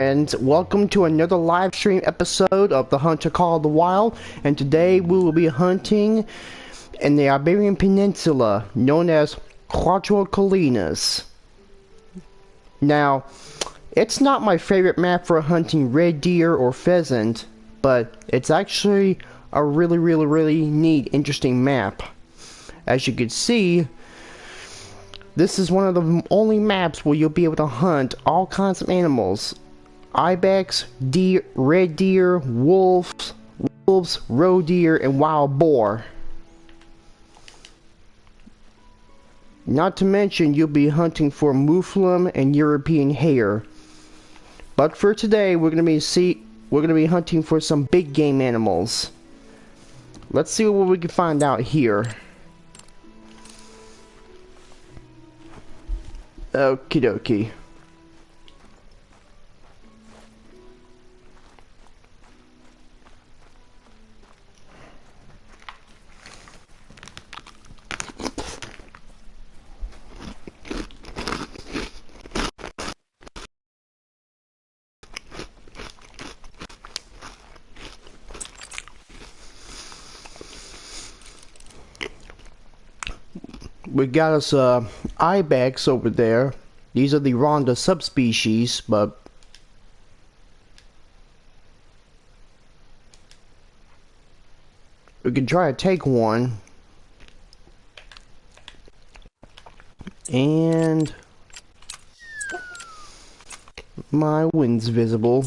And welcome to another live stream episode of the Hunter Call of the Wild. And today we will be hunting in the Iberian Peninsula, known as Curatro Colinas. Now, it's not my favorite map for hunting red deer or pheasant, but it's actually a really neat, interesting map. As you can see, this is one of the only maps where you'll be able to hunt all kinds of animals. Ibex, deer, red deer, wolves, roe deer, and wild boar. Not to mention you'll be hunting for mouflon and European hare. But for today we're gonna be hunting for some big game animals. Let's see what we can find out here. Okie dokie. We got us Ibex over there. These are the Ronda subspecies, but we can try to take one. And my wind's visible.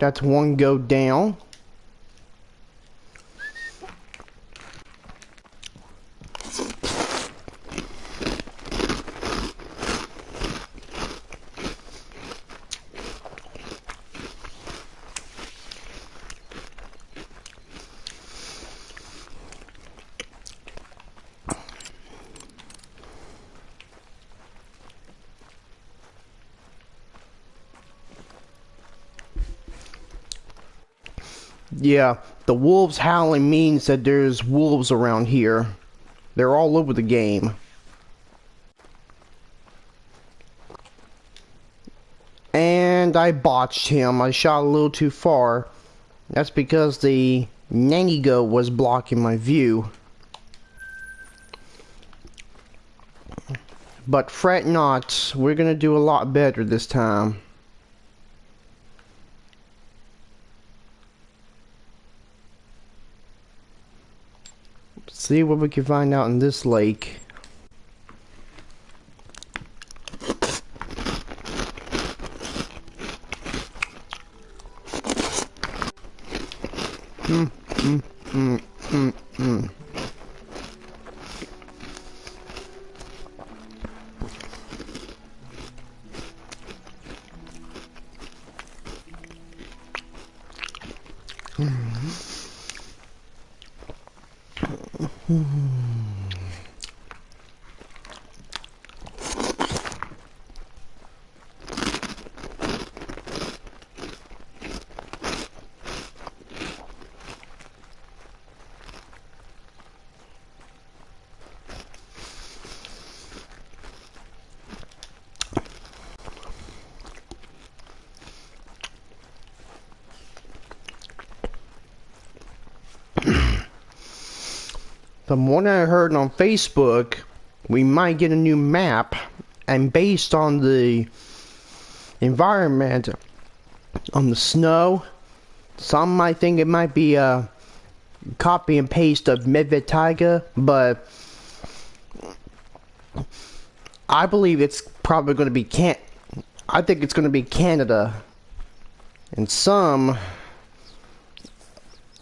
That's one go down. Yeah, the wolves howling means that there's wolves around here. They're all over the game. And I botched him. I shot a little too far. That's because the nanny goat was blocking my view. But fret not, we're gonna do a lot better this time. See what we can find out in this lake. From what I heard on Facebook, we might get a new map, and based on the environment, on the snow, some might think it might be a copy and paste of Medved Taiga, but I believe it's probably going to be I think it's going to be Canada, and some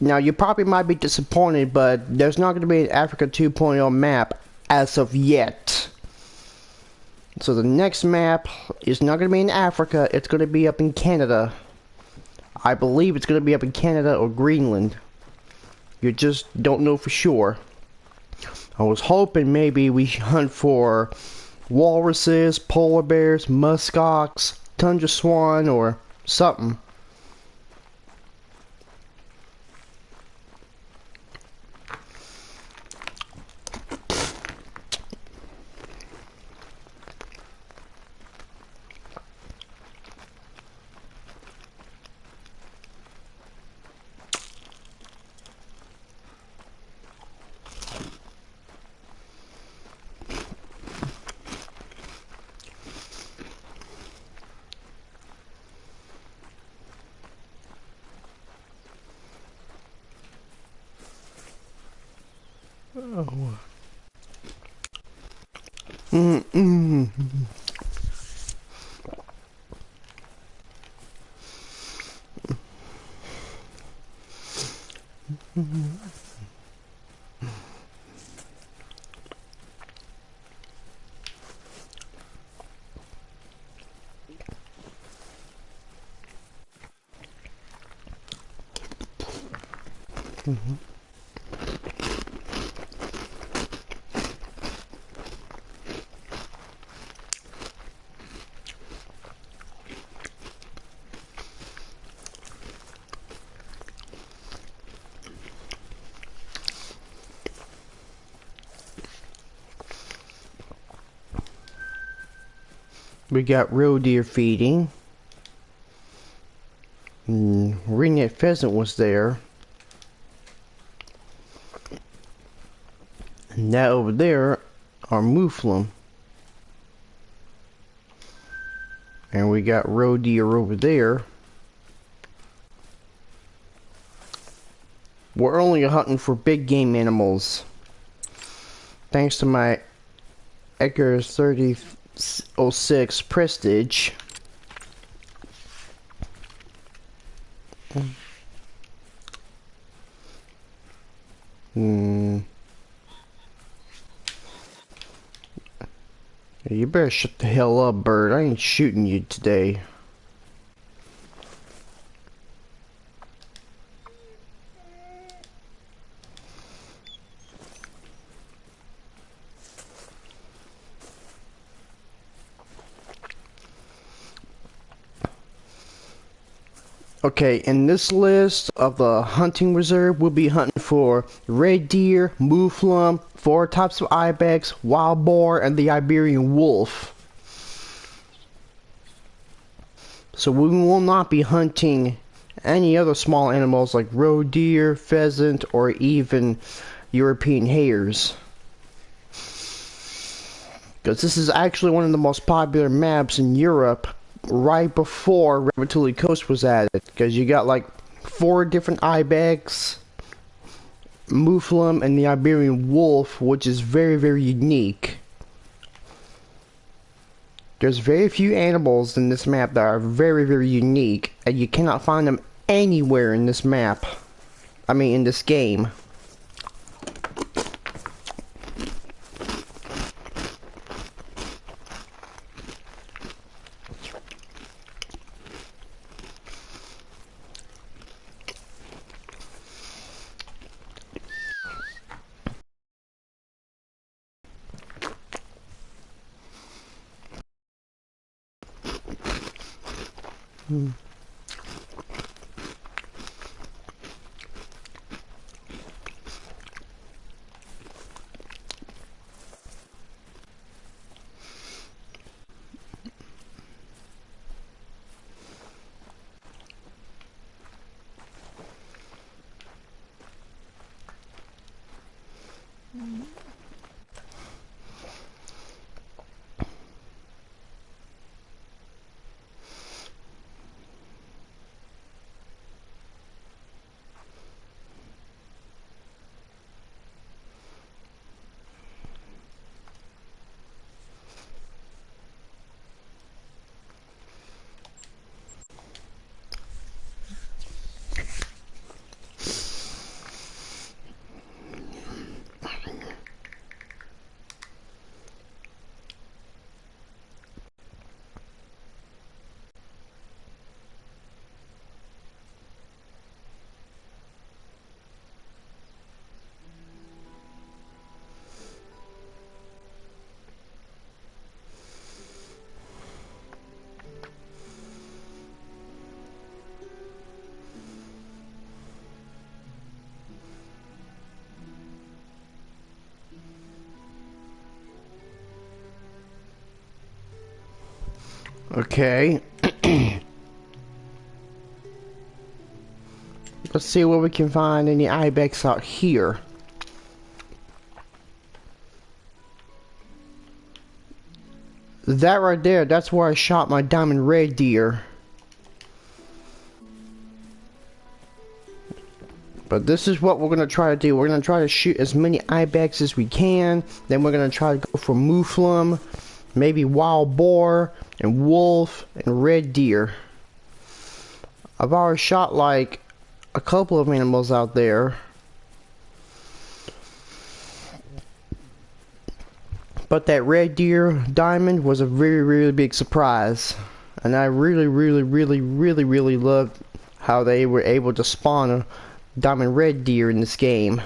Now, you probably might be disappointed, but there's not going to be an Africa 2.0 map as of yet. So the next map is not going to be in Africa, it's going to be up in Canada. I believe it's going to be up in Canada or Greenland. You just don't know for sure. I was hoping maybe we hunt for walruses, polar bears, muskox, tundra swan, or something. Oh. We got roe deer feeding. Ringneck pheasant was there. And that over there are mouflon. And we got roe deer over there. We're only hunting for big game animals. Thanks to my Edgar 3006 Prestige. You better shut the hell up, bird. I ain't shooting you today. Okay, in this list of the hunting reserve, we'll be hunting for red deer, mouflon, 4 types of ibex, wild boar, and the Iberian wolf. So we will not be hunting any other small animals like roe deer, pheasant, or even European hares. Because this is actually one of the most popular maps in Europe right before Ratatouille Coast was added. Because you got like 4 different ibex, mouflon, and the Iberian wolf, which is very, very unique. There's very few animals in this map that are very, very unique, and you cannot find them anywhere in this map. I mean, in this game. Okay. Let's see where we can find any Ibex out here. That right there, that's where I shot my diamond red deer. But this is what we're going to try to do. We're going to try to shoot as many Ibex as we can. Then we're going to try to go for Mouflon, maybe wild boar, and wolf, and red deer. I've already shot like a couple of animals out there. But that red deer diamond was a really big surprise. And I really loved how they were able to spawn a diamond red deer in this game.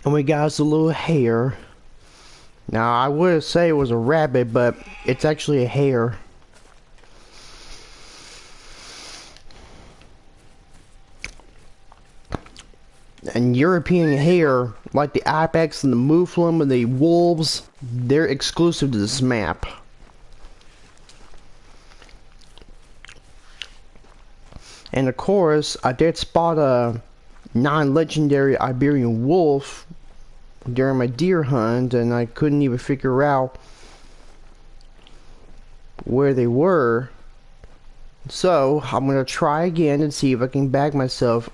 And we got us a little hare. Now I would say it was a rabbit, but it's actually a hare. And European hare, like the Ibex and the Mouflon and the wolves, they're exclusive to this map. And of course, I did spot a non-legendary Iberian wolf during my deer hunt, and I couldn't even figure out where they were. So I'm gonna try again and see if I can bag myself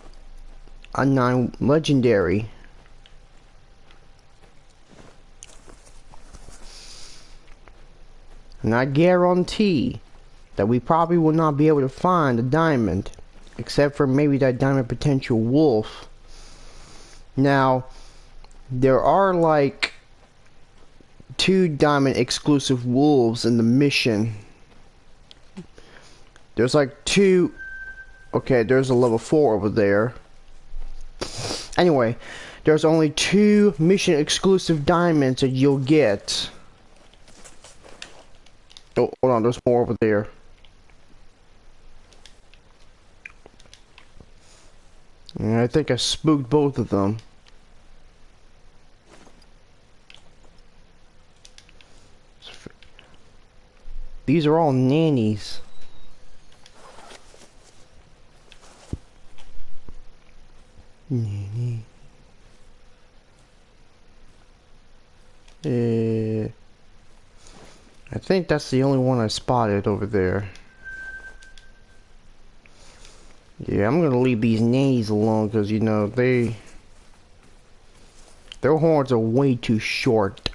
a non-legendary. And I guarantee that we probably will not be able to find a diamond, except for maybe that diamond potential wolf. Now, there are like 2 diamond exclusive wolves in the mission. There's like 2. Okay, there's a level 4 over there. Anyway, there's only 2 mission exclusive diamonds that you'll get. Oh, hold on, there's more over there. And I think I spooked both of them. These are all nannies. Nanny. I think that's the only one I spotted over there. Yeah, I'm gonna leave these nannies alone because, you know, their horns are way too short.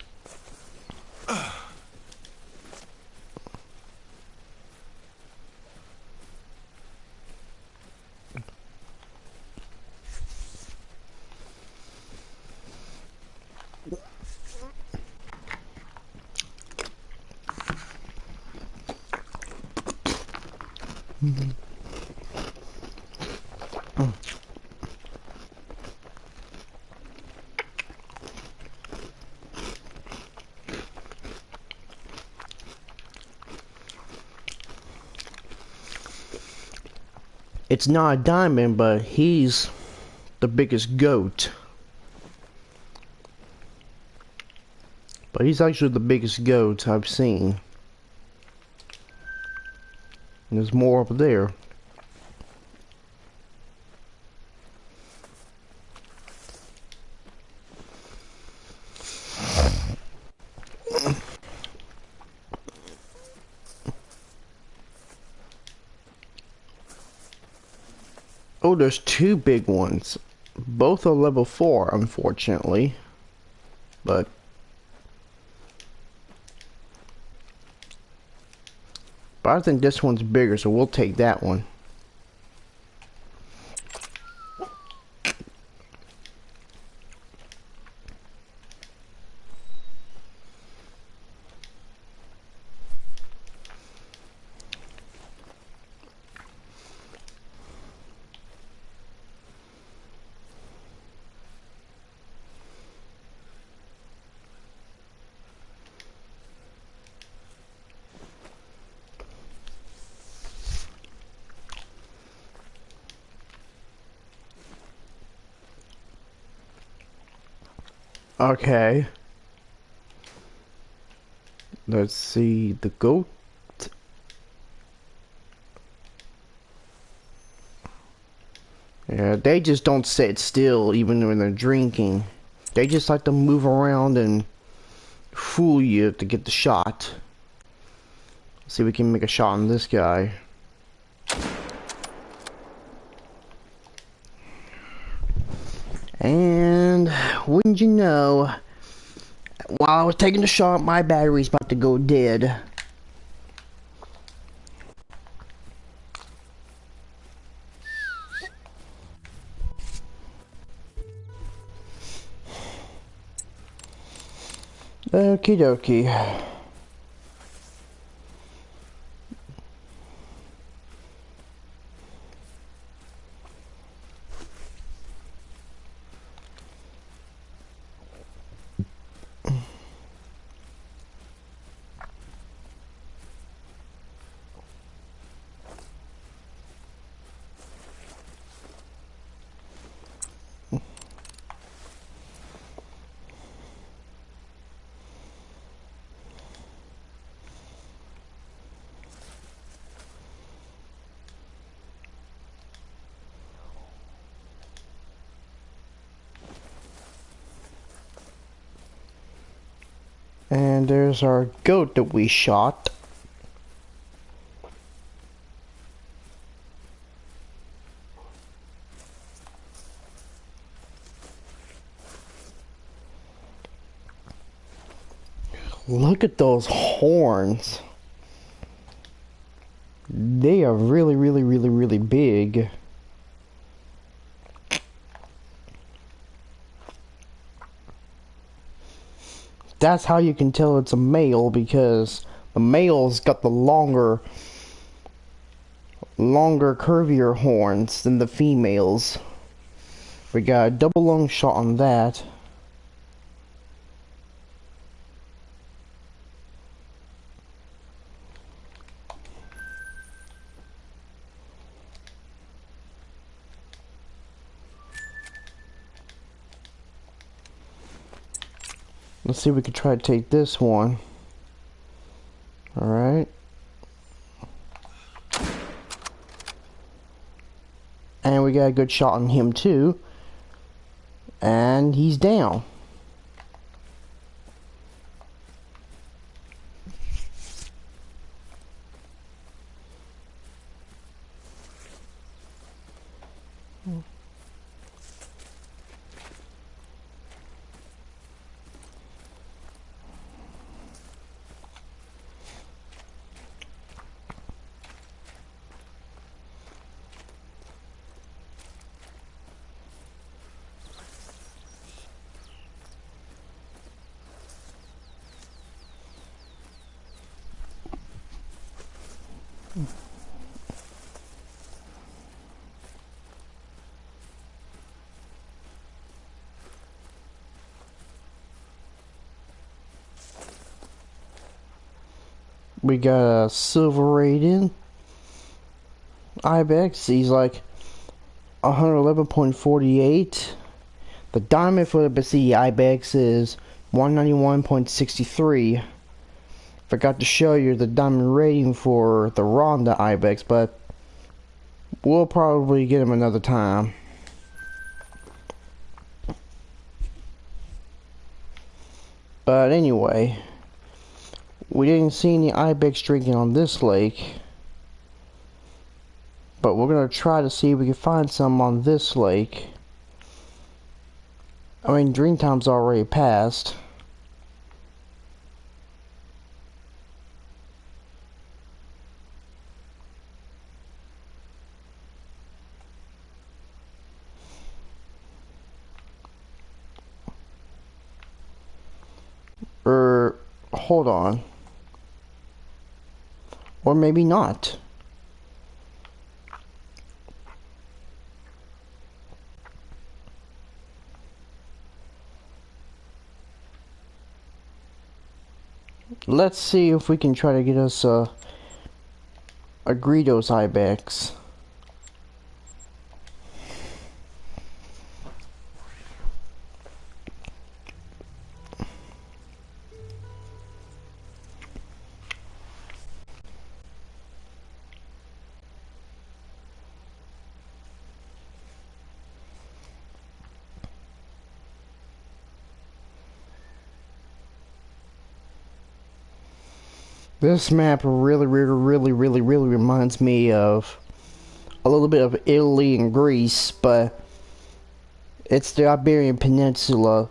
It's not a diamond, but he's the biggest goat. But he's actually the biggest goat I've seen. And there's more up there. Oh, there's two big ones. Both are level 4, unfortunately. But I think this one's bigger, so we'll take that one. Okay. Let's see, the goat. Yeah, they just don't sit still even when they're drinking. They just like to move around and fool you to get the shot. Let's see if we can make a shot on this guy. And wouldn't you know, while I was taking the shot, my battery's about to go dead. Okie dokie. And there's our goat that we shot. Look at those horns. They are really, really, really, really big. That's how you can tell it's a male, because the male's got the longer, curvier horns than the females. We got a double lung shot on that. Let's see if we can try to take this one. Alright. And we got a good shot on him too. And he's down. We got a silver rated Ibex. He's like 111.48. The diamond for the Ibex is 191.63. Forgot to show you the diamond rating for the Ronda Ibex, but we'll probably get him another time. But anyway, we didn't see any Ibex drinking on this lake, but we're gonna try to see if we can find some on this lake. I mean, drink time's already passed. Hold on. Or maybe not. Let's see if we can try to get us a Greedos Ibex. This map really reminds me of a little bit of Italy and Greece, but it's the Iberian Peninsula.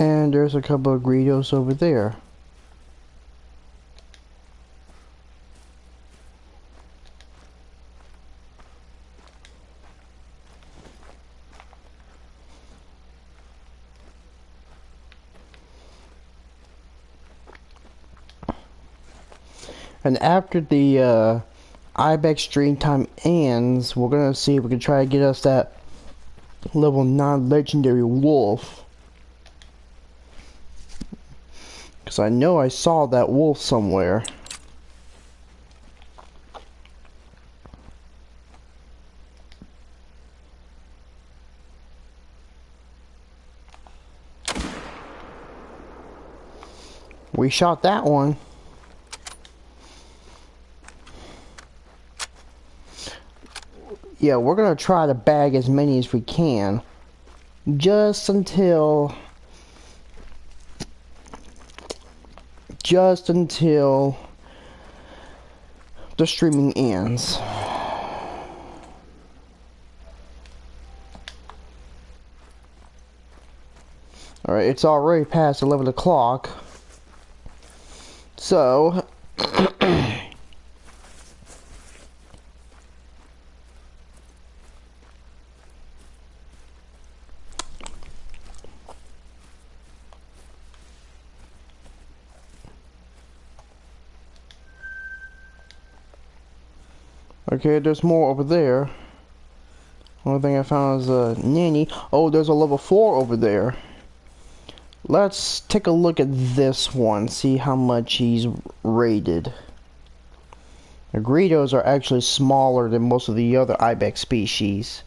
And there's a couple of Greedos over there. And after the Ibex stream time ends, we're gonna see if we can try to get us that level 9 legendary wolf. Because I know I saw that wolf somewhere. We shot that one. Yeah, we're gonna try to bag as many as we can. Just until the streaming ends. Alright, it's already past 11 o'clock. So okay, there's more over there. Only thing I found is a nanny. Oh, there's a level 4 over there. Let's take a look at this one, see how much he's rated. The Greedos are actually smaller than most of the other Ibex species.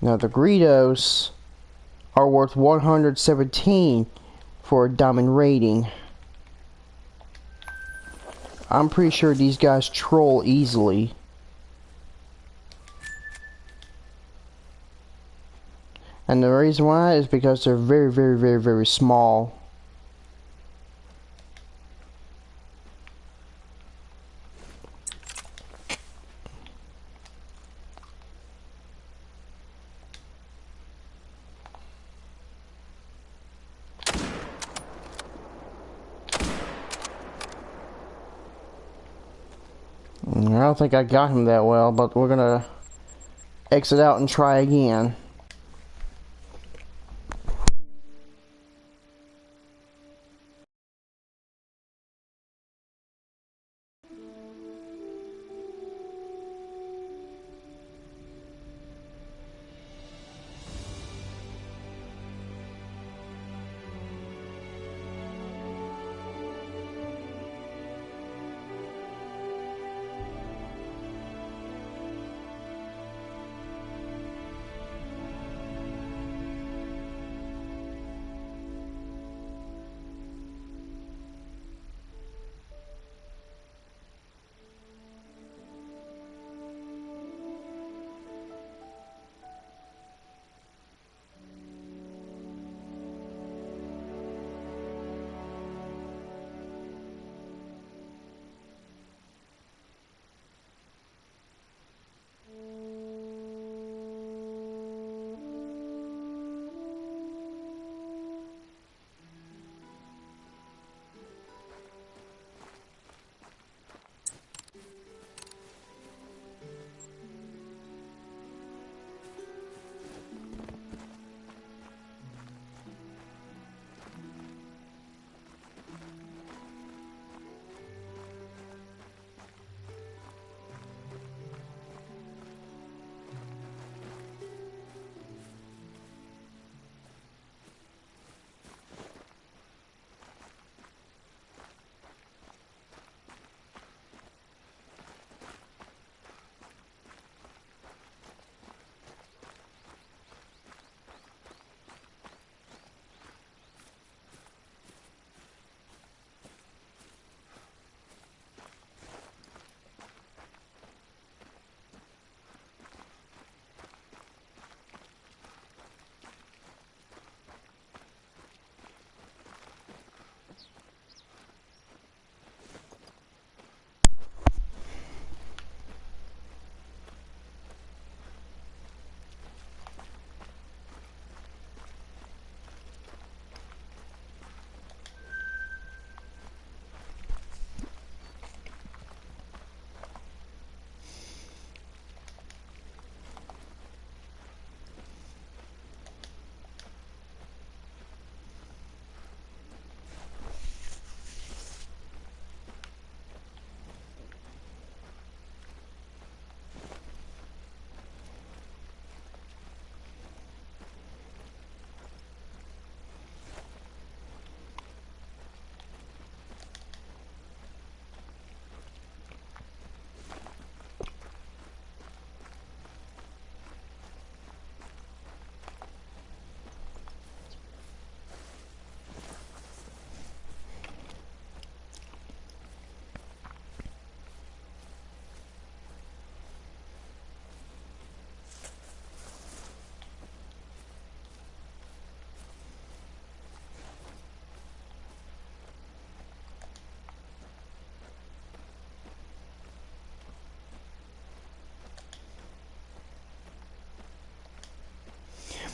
Now the Greedos are worth 117 for a diamond rating. I'm pretty sure these guys troll easily. And the reason why is because they're very small. I don't think I got him that well, but we're gonna exit out and try again.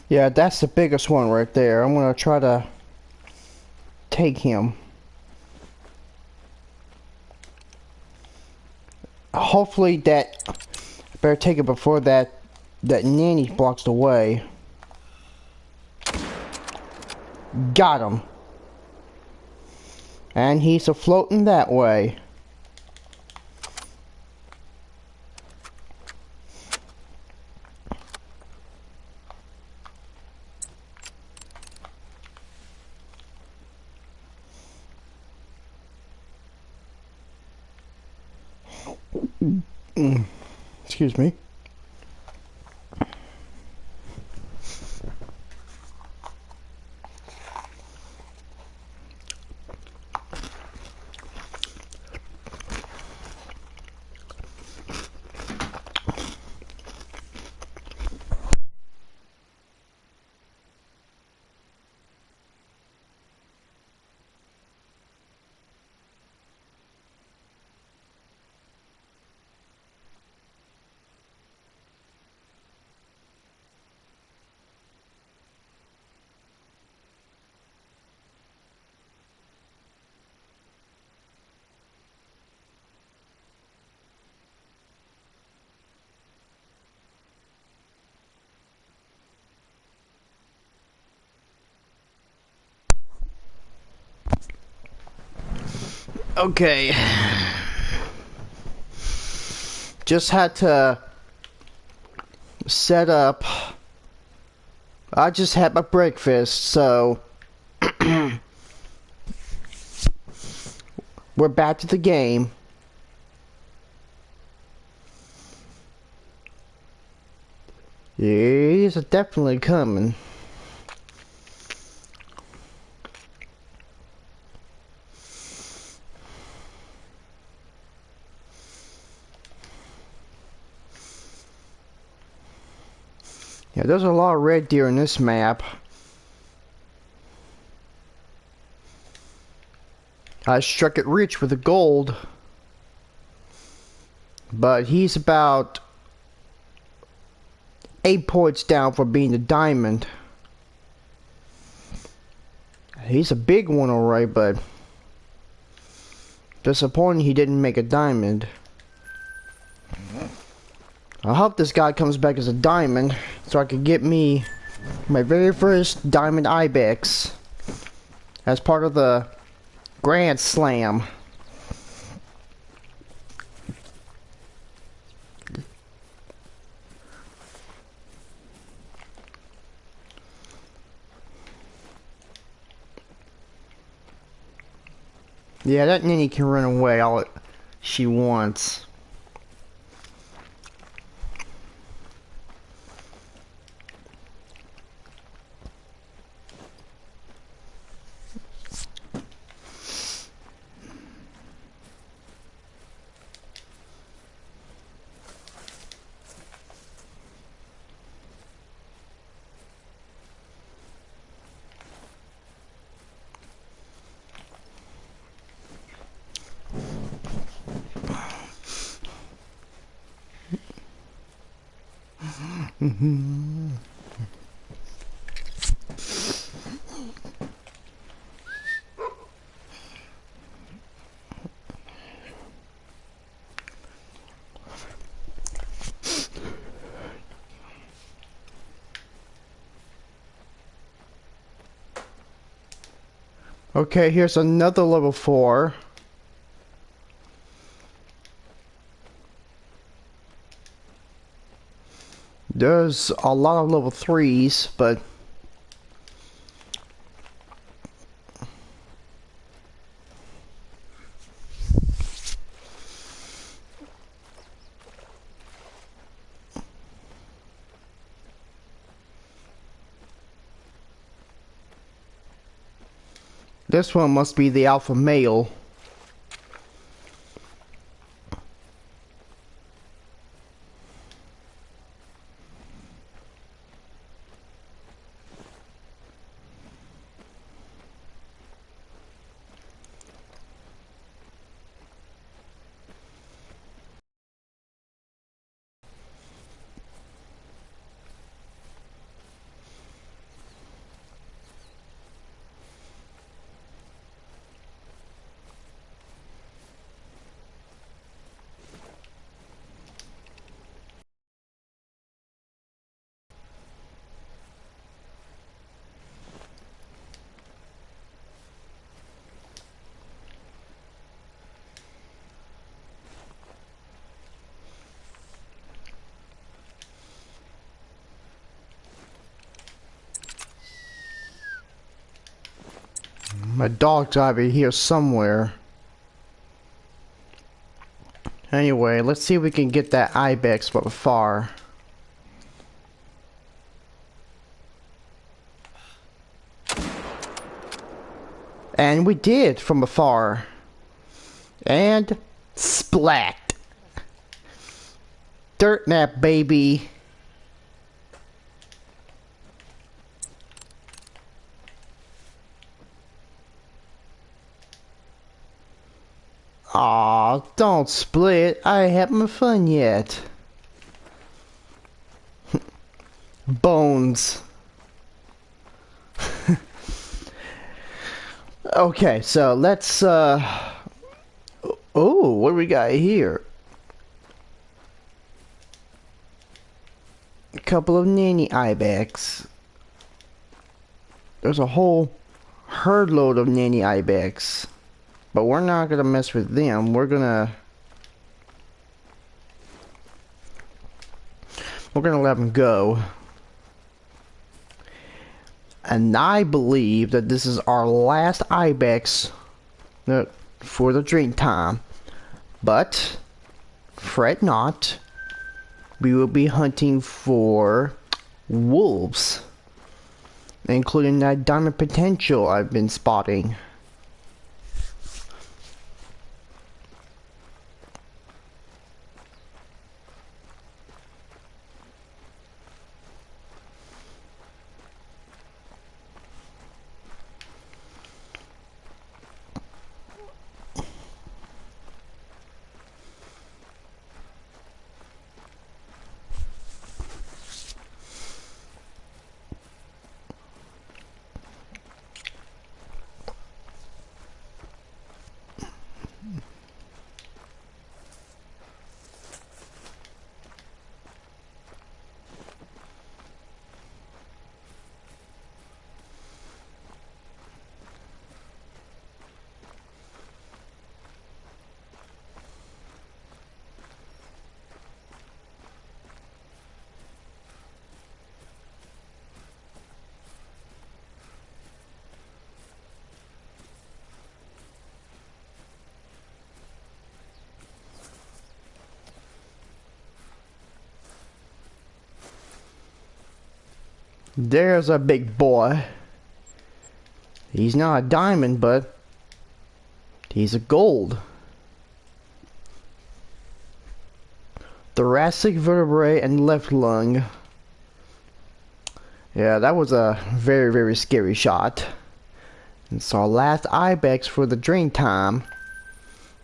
Yeah, that's the biggest one right there. I'm gonna try to take him. Hopefully that, I better take it before that nanny blocks the way. Got him. And he's a-floating that way. Excuse me. Okay. Just had to set up. I just had my breakfast, so we're back to the game. He's definitely coming. Yeah, there's a lot of red deer in this map. I struck it rich with the gold, but he's about 8 points down for being the diamond. He's a big one, alright, but disappointing he didn't make a diamond. I hope this guy comes back as a diamond so I can get me my very first diamond Ibex as part of the Grand Slam. Yeah, that ninny can run away all she wants. Okay, here's another level 4. There's a lot of level 3s, but this one must be the alpha male. My dog's over here somewhere. Anyway, let's see if we can get that Ibex from afar. And we did from afar. And splat. Dirt nap, baby. Aw, don't split. I haven't fun yet. Bones. Okay, so let's oh, what do we got here? A couple of nanny Ibex. There's a whole herd load of nanny Ibex. But we're not gonna mess with them. We're gonna let them go. And I believe that this is our last Ibex for the drink time. But fret not. We will be hunting for wolves, including that diamond potential I've been spotting. There's a big boy. He's not a diamond, but he's a gold. Thoracic vertebrae and left lung. Yeah, that was a very, very scary shot. It's our last Ibex for the drink time.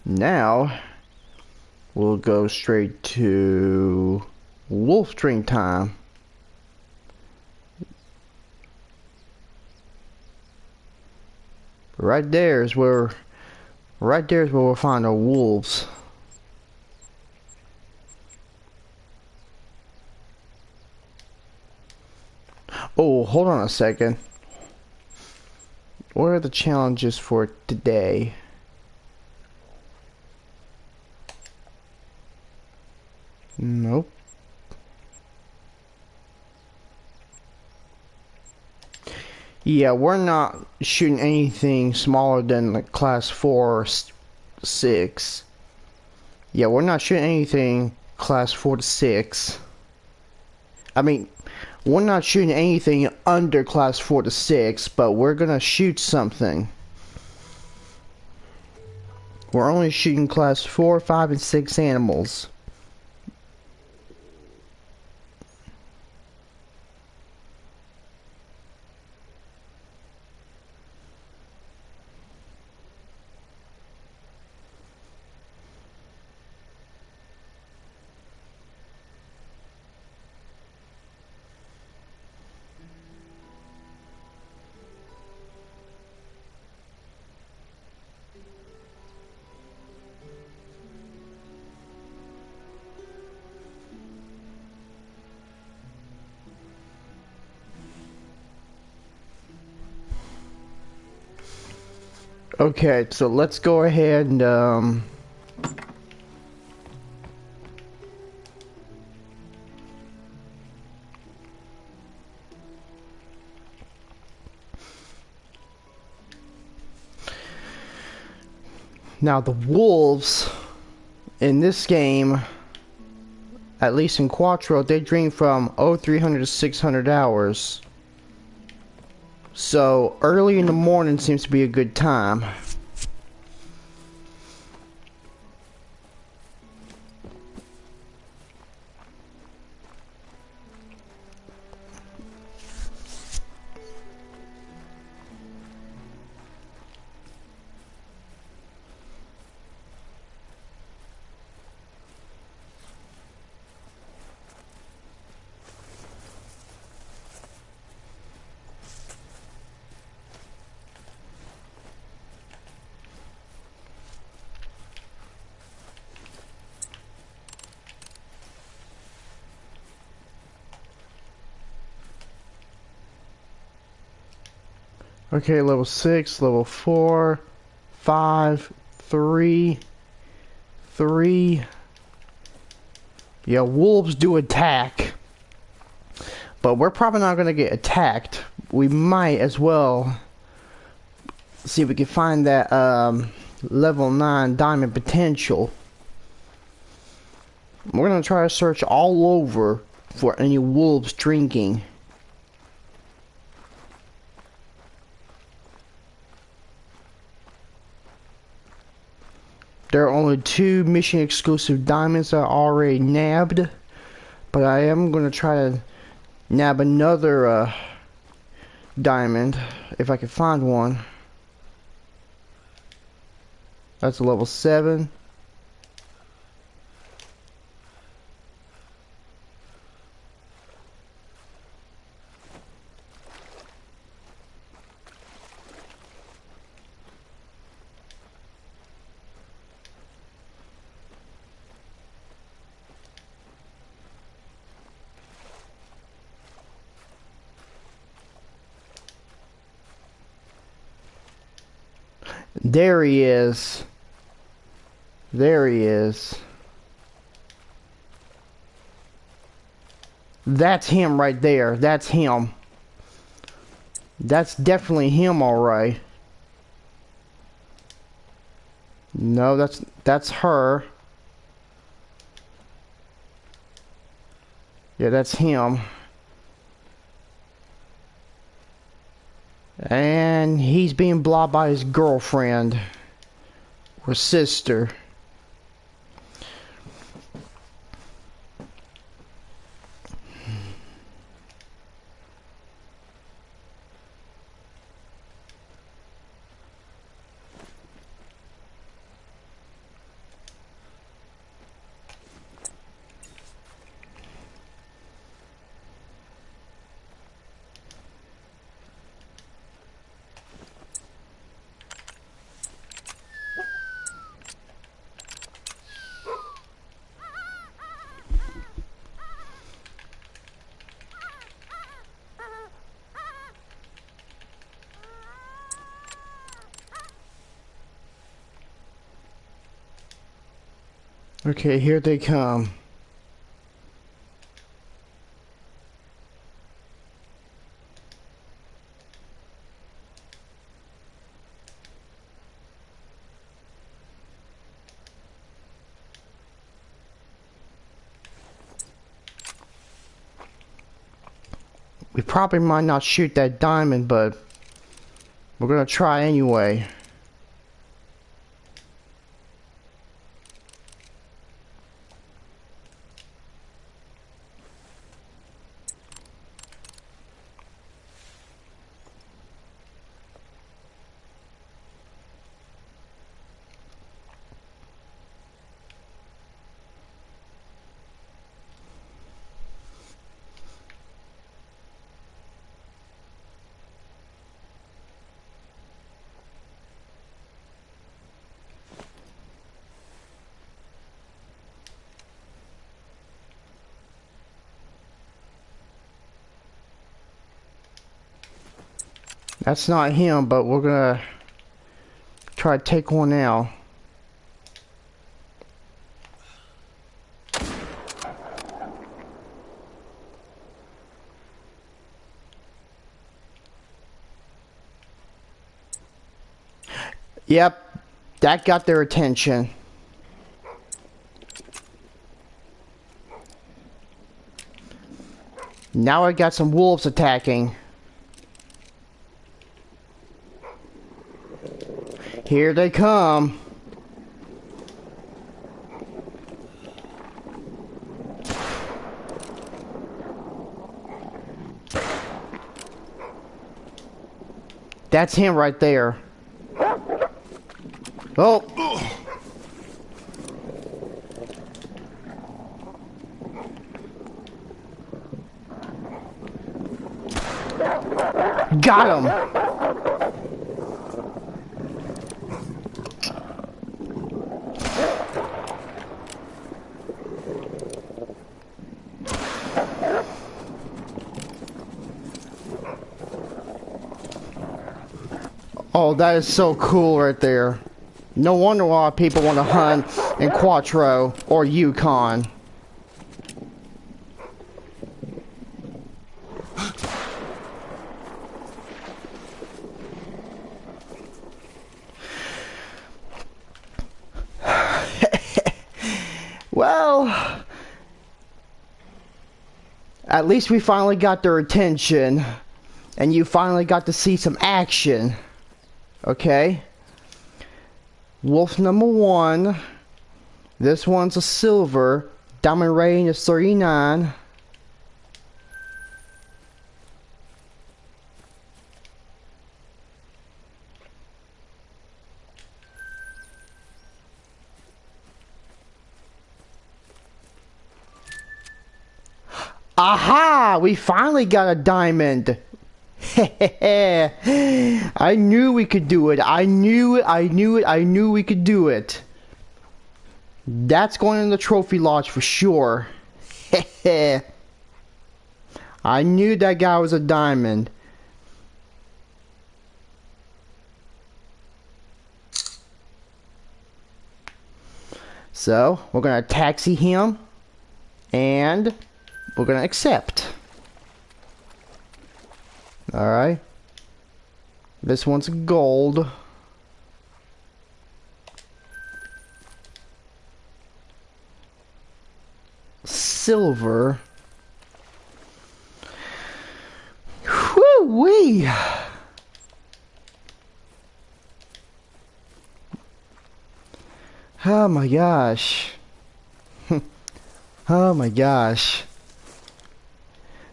Now, we'll go straight to wolf drink time. Right there is where we'll find our wolves. Oh, hold on a second. What are the challenges for today? Nope. Yeah, we're not shooting anything smaller than like class 4 or 6. Yeah, we're not shooting anything class 4 to 6. I mean, we're not shooting anything under class 4 to 6, but we're gonna shoot something. We're only shooting class 4, 5, and 6 animals. Okay, so let's go ahead and now the wolves in this game, at least in Curatro, they drink from 0300 to 600 hours. So early in the morning seems to be a good time. Okay, level 6, level 4, 5, 3, 3. Yeah, wolves do attack. But we're probably not going to get attacked. We might as well see if we can find that level 9 diamond potential. We're going to try to search all over for any wolves drinking. There are only 2 mission exclusive diamonds that I already nabbed. But I am going to try to nab another diamond if I can find one. That's a level 7. There he is. There he is. That's him right there. That's him. That's definitely him, alright. No, that's her. Yeah, that's him. And he's being blocked by his girlfriend or sister. Okay, here they come. We probably might not shoot that diamond, but we're gonna try anyway. That's not him, but we're gonna try to take one out. Yep, that got their attention. Now I got some wolves attacking. Here they come. That's him right there. Oh. Got him. Oh, that is so cool right there. No wonder why people want to hunt in Curatro or Yukon. Well, at least we finally got their attention, and you finally got to see some action. Okay? Wolf number 1. This one's a silver. Diamond rating is 39. Aha! We finally got a diamond. I knew we could do it. I knew we could do it. That's going in the trophy lodge for sure. I knew that guy was a diamond. So, we're gonna taxi him, and we're gonna accept. Alright. This one's gold. Silver. Whoo-wee! Oh my gosh. Oh my gosh.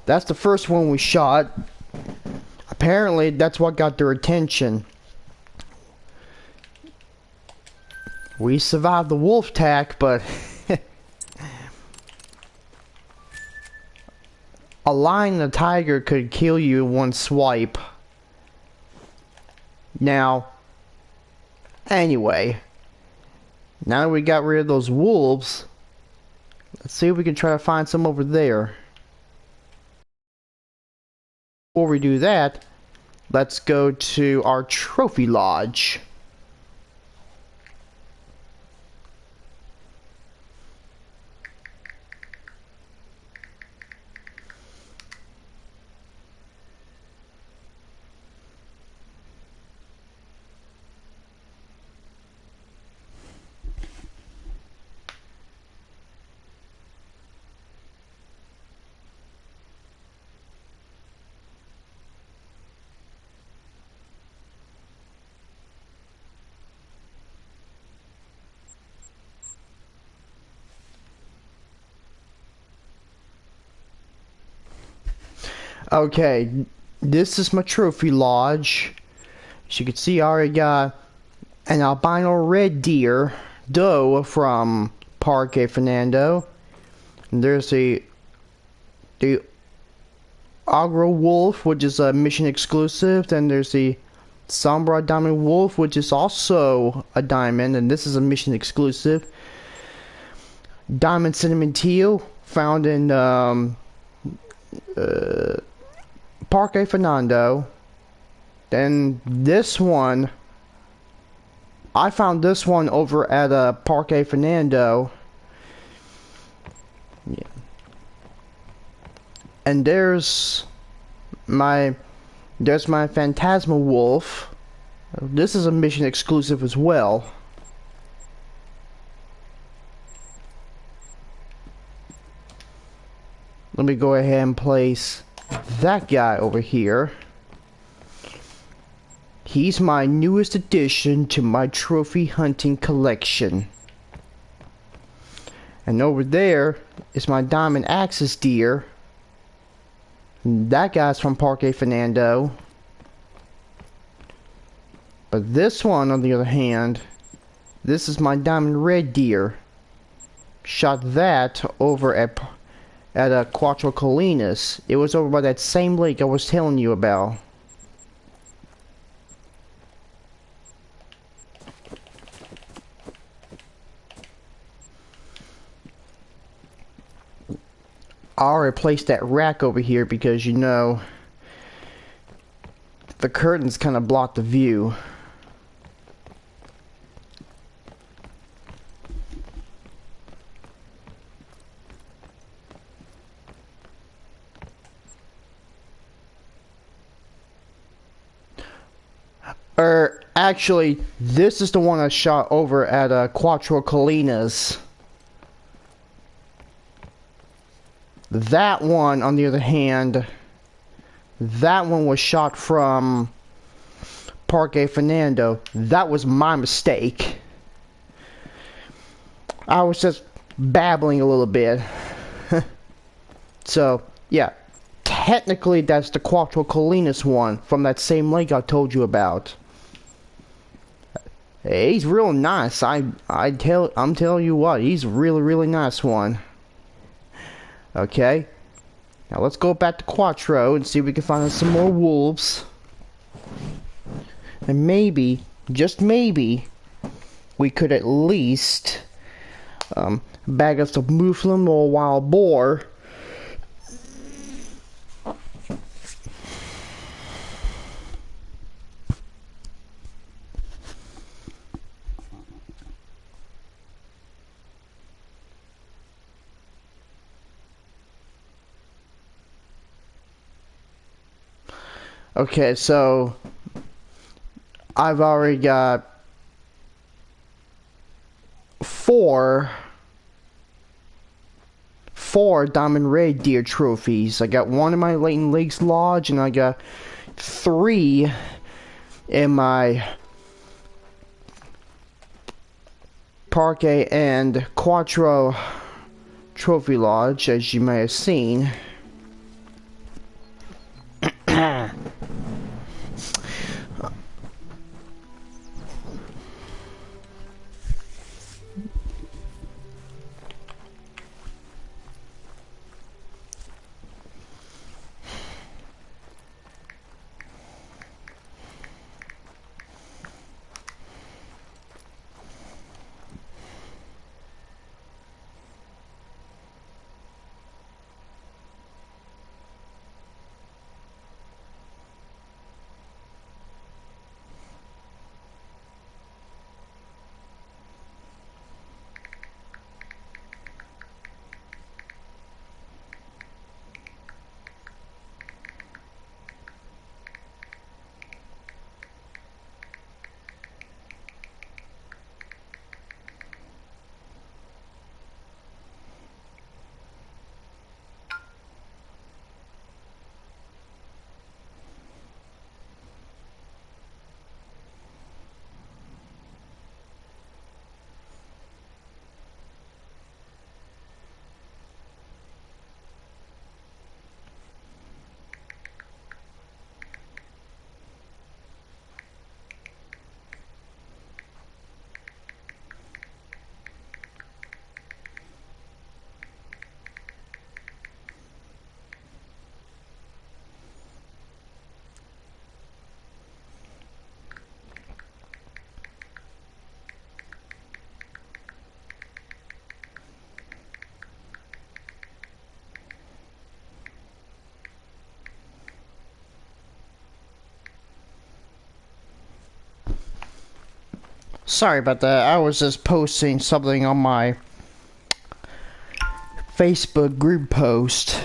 That's the first one we shot. Apparently, that's what got their attention. We survived the wolf attack, but a lion and a tiger could kill you in one swipe. Now, anyway, now that we got rid of those wolves, let's see if we can try to find some over there. Before we do that, let's go to our trophy lodge. Okay, this is my trophy lodge. As you can see, I already got an albino red deer doe from Parque Fernando. And there's the agro wolf, which is a mission exclusive. Then there's the sombra diamond wolf, which is also a diamond, and this is a mission exclusive. Diamond cinnamon teal, found in Parque Fernando. Then this one, I found this one over at Parque Fernando. Yeah. And there's my phantasma wolf. This is a mission exclusive as well. Let me go ahead and place that guy over here. He's my newest addition to my trophy hunting collection. And over there is my diamond axis deer. That guy's from Parque Fernando. But this one, on the other hand, this is my diamond red deer. Shot that over at Curatro Colinas. It was over by that same lake I was telling you about. I already placed that rack over here because, you know, the curtains kind of block the view. Actually, this is the one I shot over at Curatro Colinas. That one, on the other hand, that one was shot from Parque Fernando. That was my mistake. I was just babbling a little bit. So, yeah. Technically, that's the Curatro Colinas one from that same lake I told you about. Hey, he's real nice. I'm telling you what, he's a really nice one. Okay. Now let's go back to Curatro and see if we can find some more wolves. And maybe, just maybe, we could at least bag us a mouflon or a wild boar. Okay, so I've already got 4 diamond red deer trophies. I got 1 in my Leighton Lakes Lodge, and I got 3 in my Parque and Curatro Trophy Lodge, as you may have seen. Sorry about that. I was just posting something on my Facebook group post.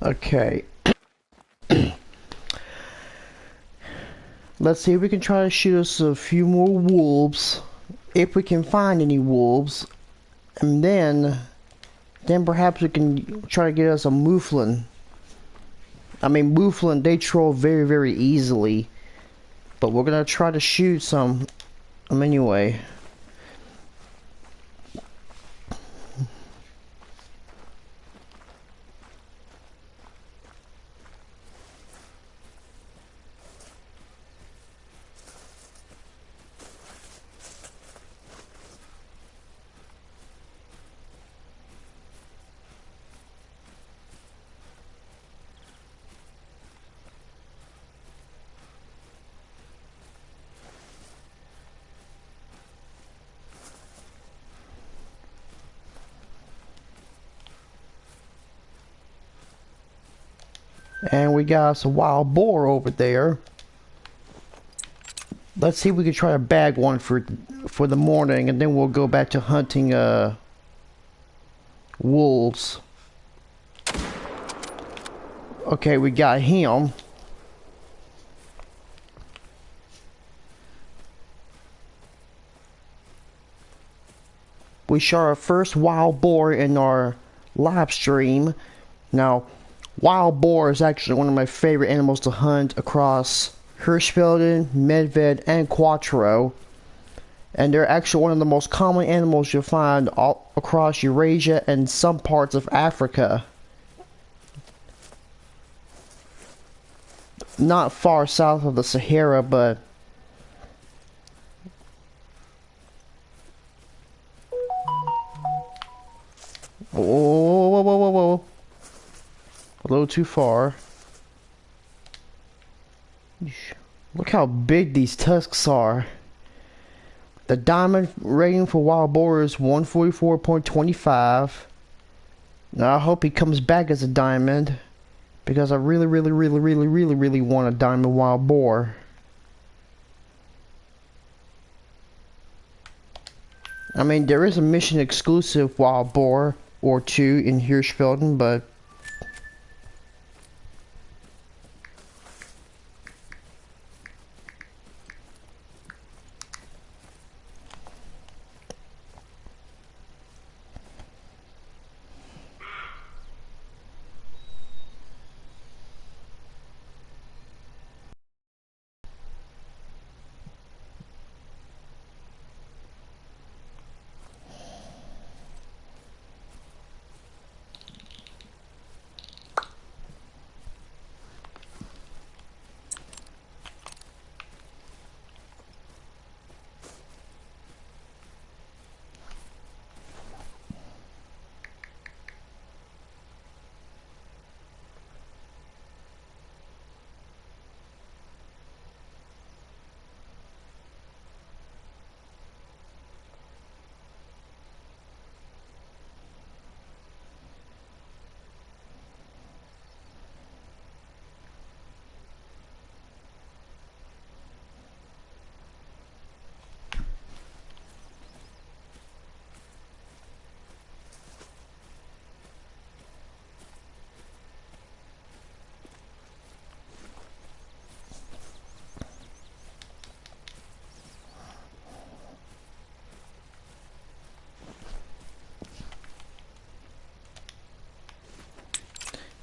Okay. Let's see if we can try to shoot us a few more wolves. If we can find any wolves. And then perhaps we can try to get us a Mouflon. I mean, Mouflon, they troll very, very easily. But we're gonna try to shoot some anyway. And we got some wild boar over there. Let's see if we can try to bag one for the morning, and then we'll go back to hunting wolves. Okay, we got him. We shot our first wild boar in our live stream. Now, wild boar is actually one of my favorite animals to hunt across Hirschfelden, Medved, and Curatro. And they're actually one of the most common animals you'll find all across Eurasia and some parts of Africa. Not far south of the Sahara, but whoa. A little too far. Look how big these tusks are. The diamond rating for wild boar is 144.25. Now I hope he comes back as a diamond, because I really want a diamond wild boar. I mean, there is a mission exclusive wild boar or two in Hirschfelden, but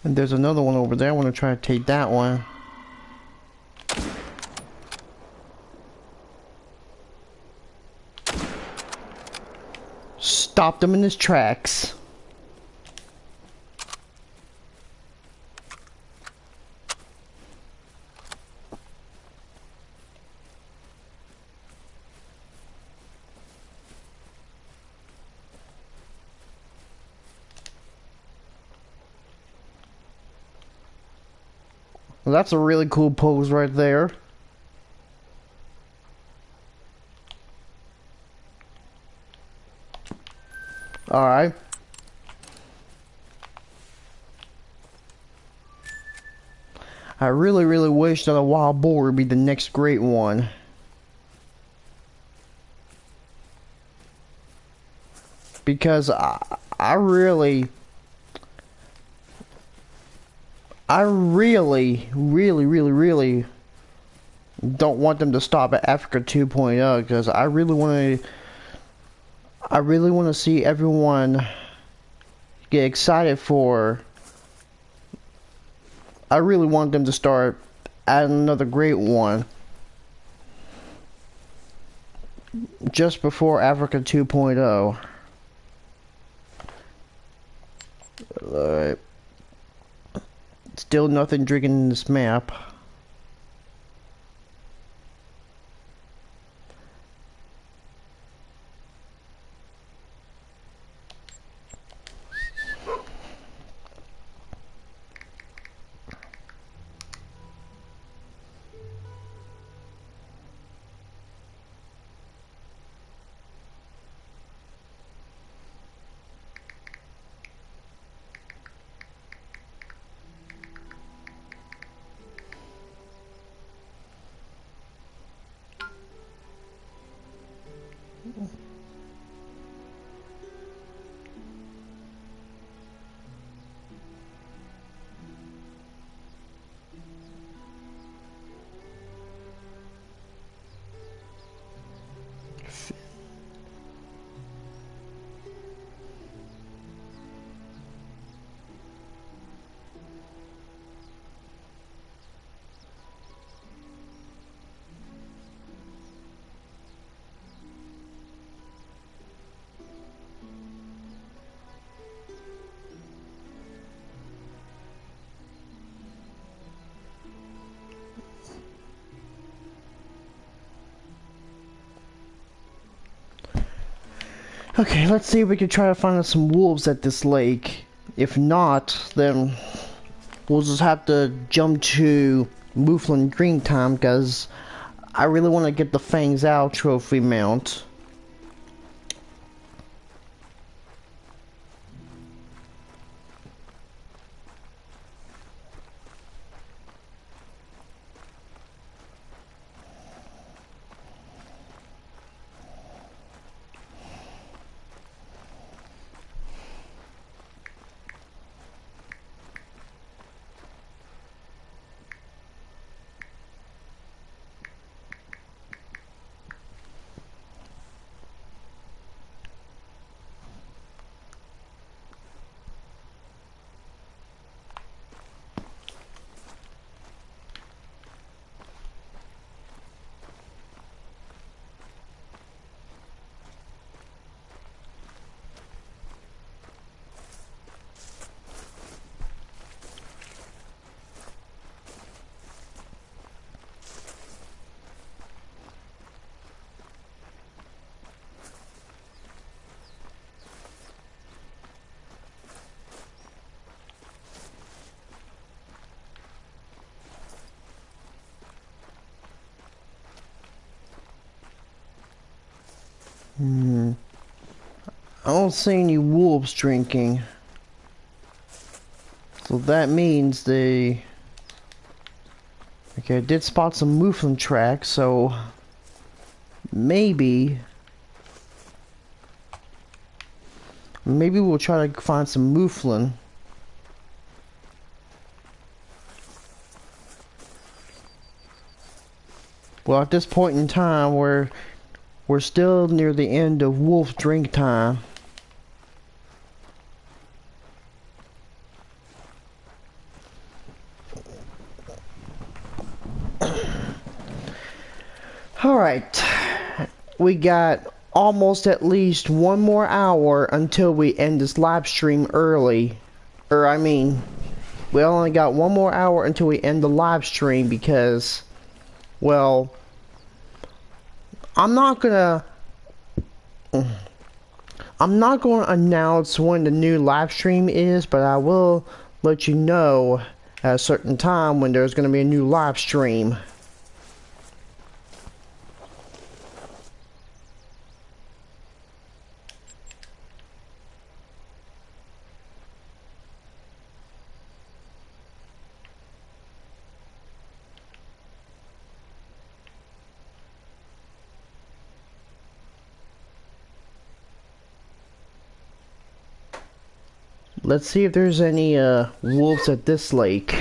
and there's another one over there. I want to try to take that one. Stopped him in his tracks. Well, that's a really cool pose right there. Alright. I really wish that a wild boar would be the next great one. Because I really I really, really, really, really don't want them to stop at Africa 2.0 because I really want to see everyone get excited for. I really want them to start adding another great one just before Africa 2.0. Alright. Still nothing drinking in this map. Okay, let's see if we can try to find some wolves at this lake. If not, then we'll just have to jump to Mouflon Green time because I really want to get the Fangs Out trophy mount. I don't see any wolves drinking. So that means they... Okay, I did spot some Mouflon tracks, so... Maybe we'll try to find some Mouflon. Well, at this point in time, we're still near the end of wolf drink time. Alright, we got almost at least one more hour until we end this live stream early. I mean, we only got one more hour until we end the live stream because, well, I'm not gonna announce when the new live stream is, but I will let you know at a certain time when there's gonna be a new live stream. Let's see if there's any wolves at this lake.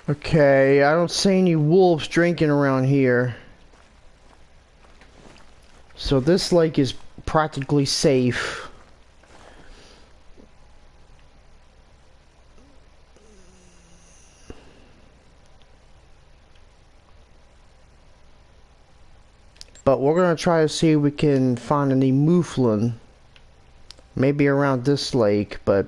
Okay, I don't see any wolves drinking around here. So this lake is practically safe. But we're gonna try to see if we can find any mouflon. Maybe around this lake, but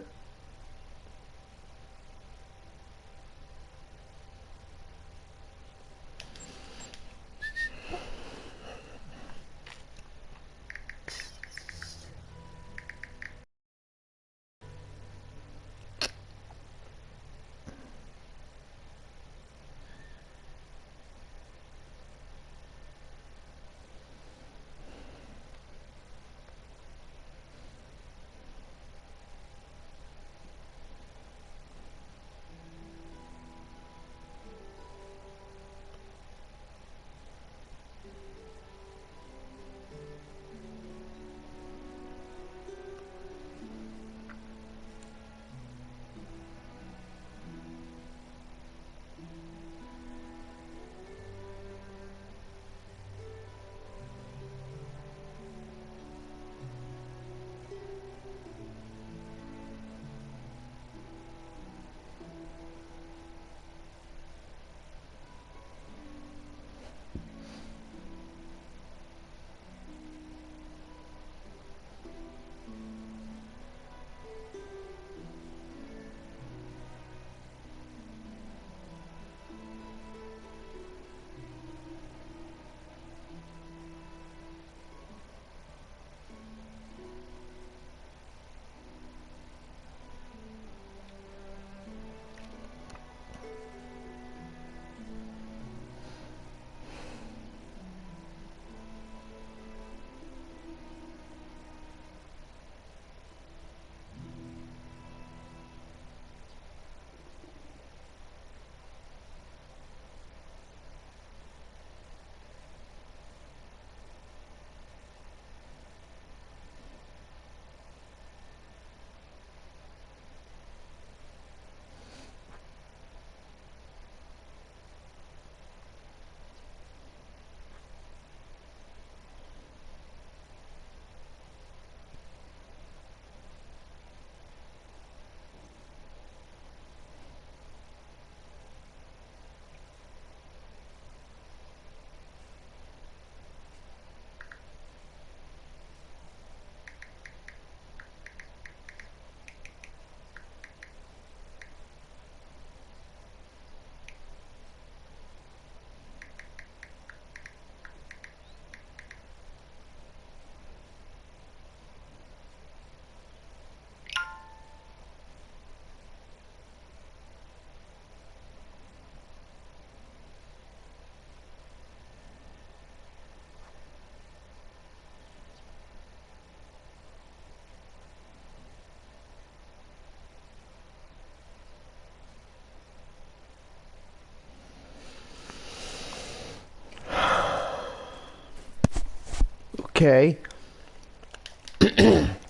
Okay.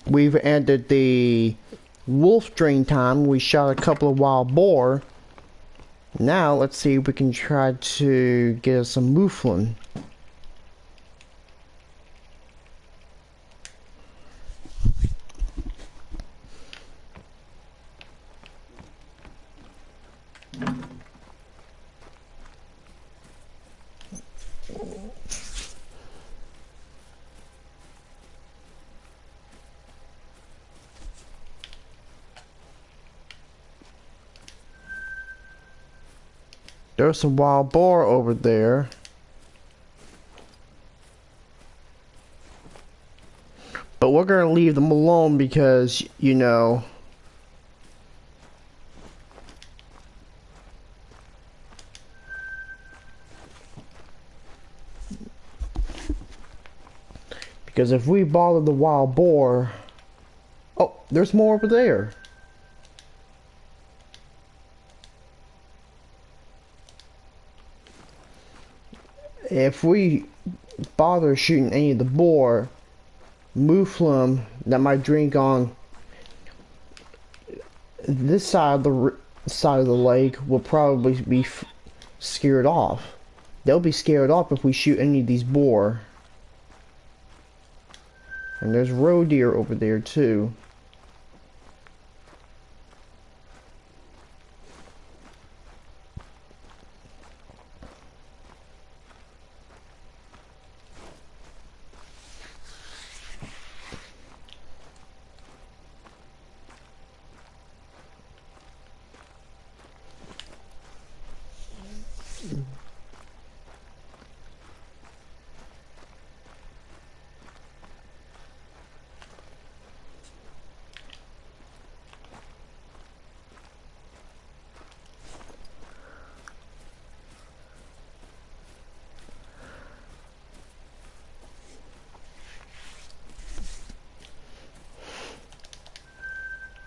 We've ended the wolf drain time. We shot a couple of wild boar. Now let's see if we can try to get us some mouflon. There's some wild boar over there. But we're gonna leave them alone because, you know, because if we bother the wild boar... Oh, there's more over there. If we bother shooting any of the boar, mouflon that might drink on this side of the lake will probably be scared off. They'll be scared off if we shoot any of these boar. And there's roe deer over there too.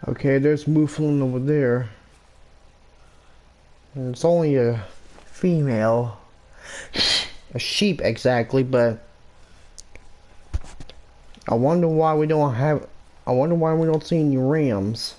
Okay, there's mouflon over there. And it's only a female. A sheep exactly, but I wonder why we don't see any rams.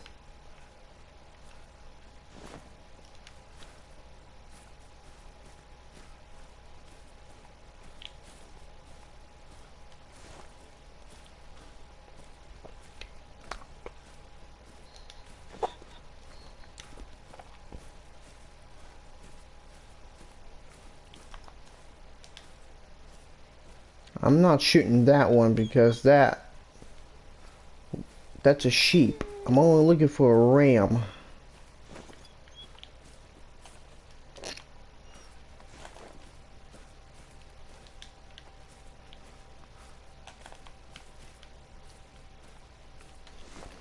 I'm not shooting that one because that's a sheep. I'm only looking for a ram.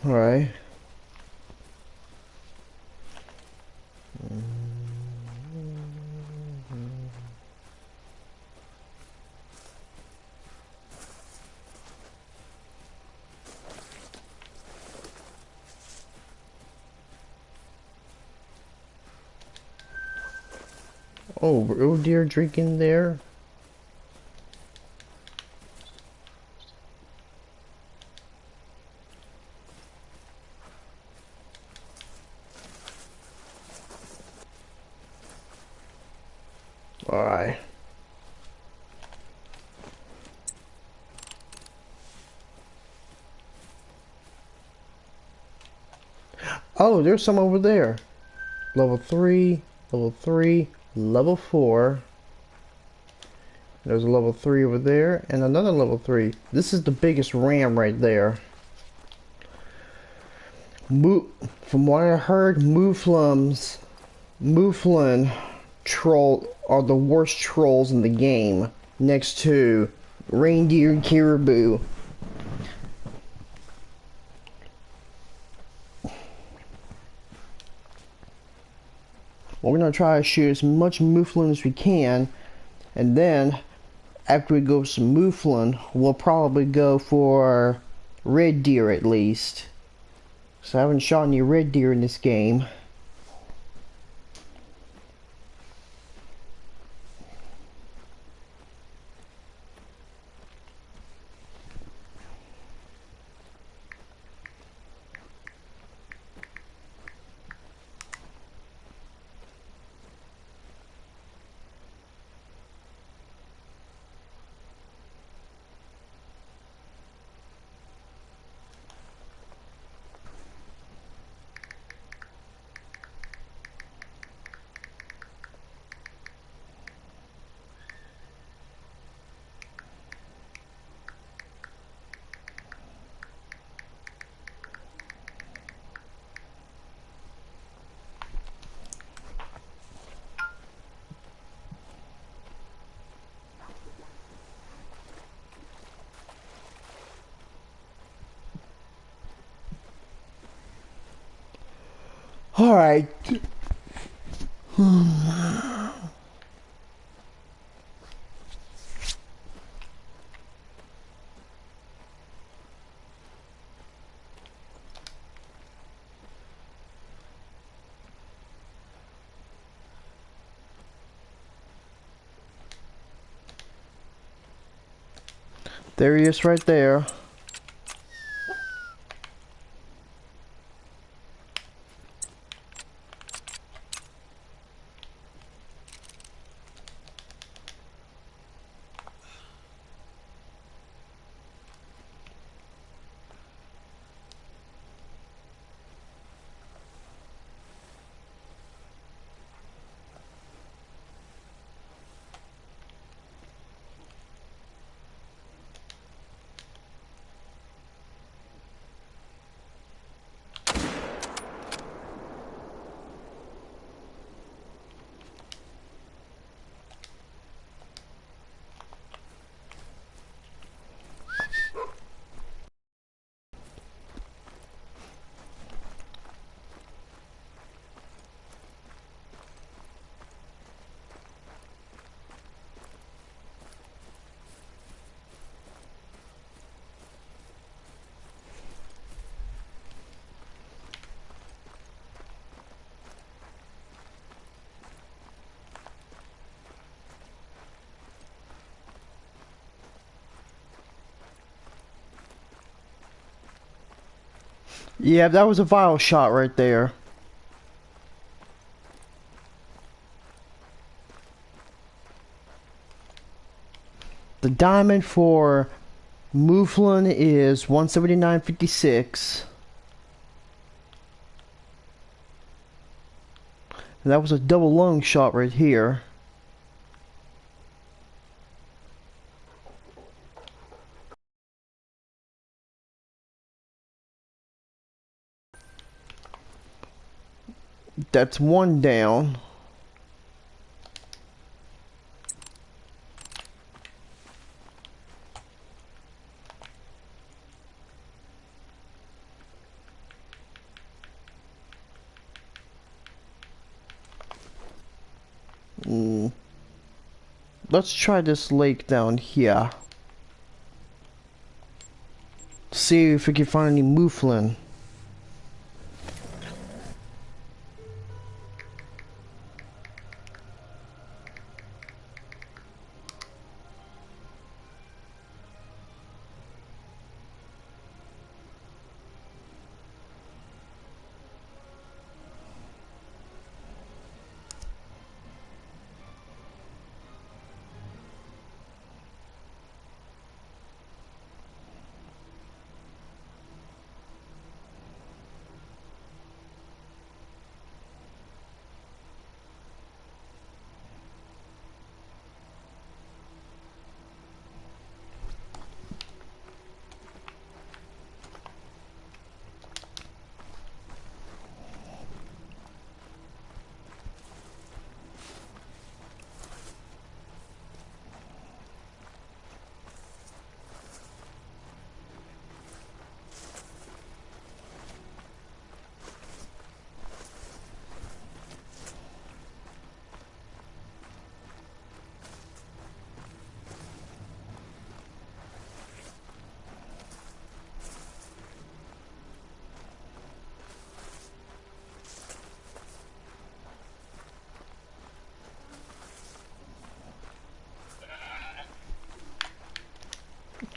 Alright. Oh, roe deer drinking there. Alright. Oh, there's some over there. Level 3, level 3, level 4. There's a level 3 over there, and another level 3. This is the biggest ram right there. From what I heard, mouflon troll are the worst trolls in the game, next to reindeer and caribou. We're gonna try to shoot as much mouflon as we can, and then after we go for some mouflon, we'll probably go for red deer at least. So I haven't shot any red deer in this game. Alright. There he is right there. Yeah, that was a vital shot right there. The diamond for Mouflon is 179.56. And that was a double lung shot right here. That's one down. Let's try this lake down here. See if we can find any Mouflon.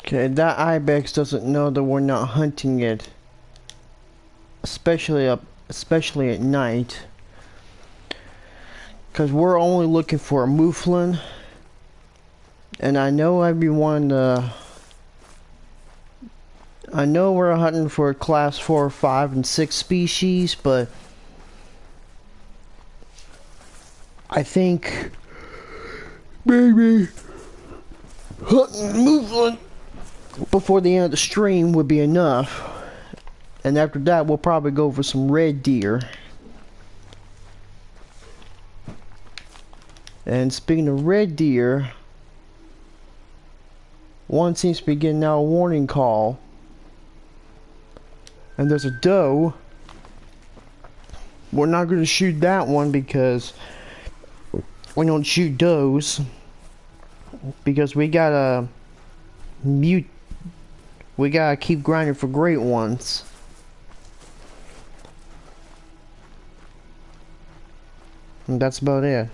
Okay, that Ibex doesn't know that we're not hunting it. Especially at night. Cause we're only looking for a Mouflon. And I know everyone I know we're hunting for class 4, 5, and 6 species, but I think maybe hunting Mouflon before the end of the stream would be enough. And after that, we'll probably go for some red deer. And speaking of red deer, one seems to be getting out a warning call. And there's a doe we're not going to shoot that one because we don't shoot those. Because we gotta mute. We gotta keep grinding for great ones. And that's about it.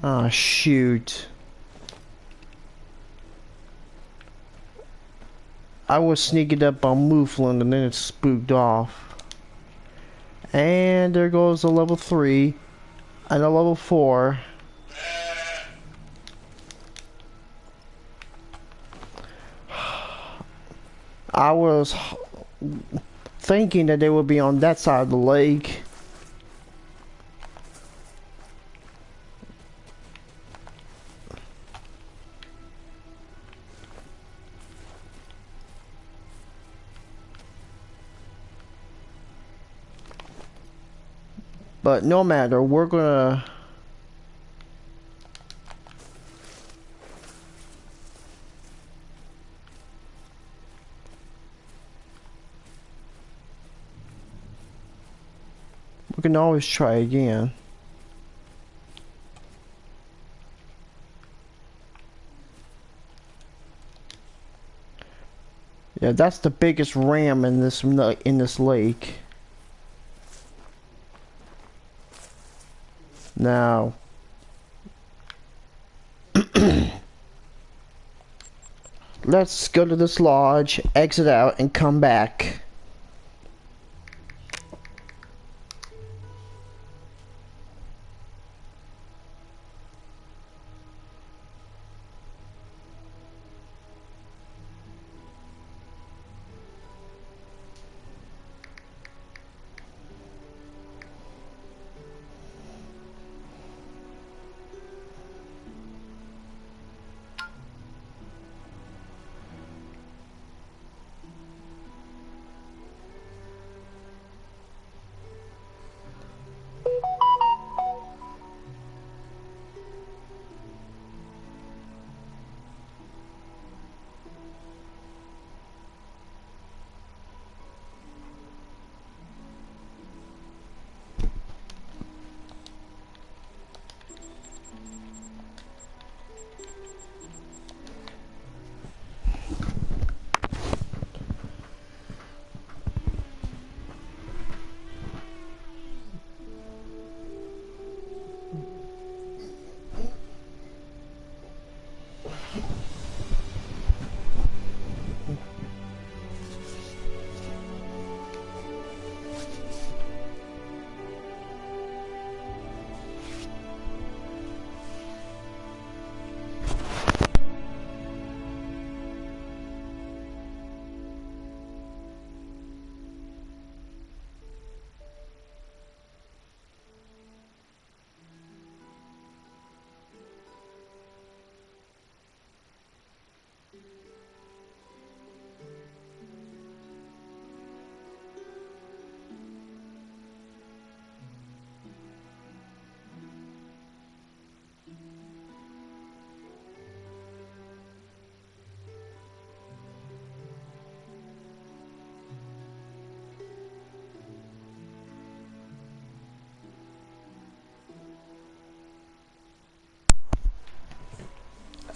Ah, shoot. I was sneaking up on Mouflon and then it spooked off. And there goes a level 3 and a level 4. I was thinking that they would be on that side of the lake. But no matter, we're gonna we can always try again. Yeah, that's the biggest ram in this lake. Now, let's go to this lodge, exit out, and come back.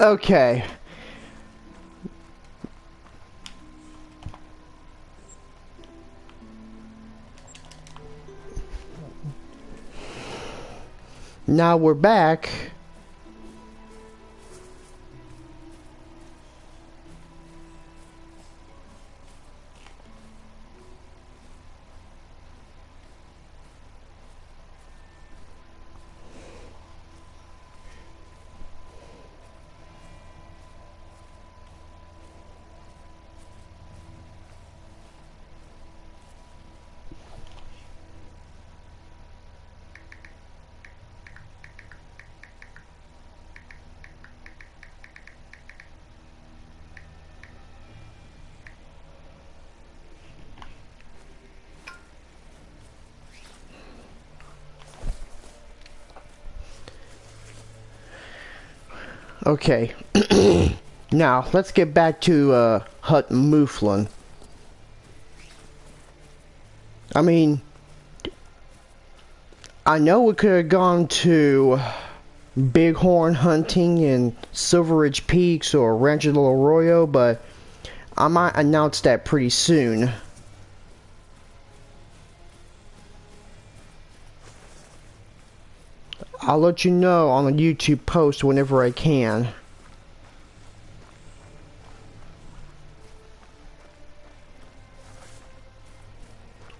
Okay. Now we're back. Okay. Now, let's get back to Hut Mouflon. I mean, I know we could have gone to bighorn hunting in Silver Ridge Peaks or Rancho del Arroyo, but I might announce that pretty soon. I'll let you know on the YouTube post whenever I can.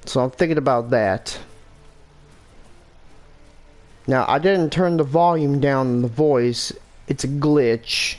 So I'm thinking about that. Now, I didn't turn the volume down on the voice. It's a glitch.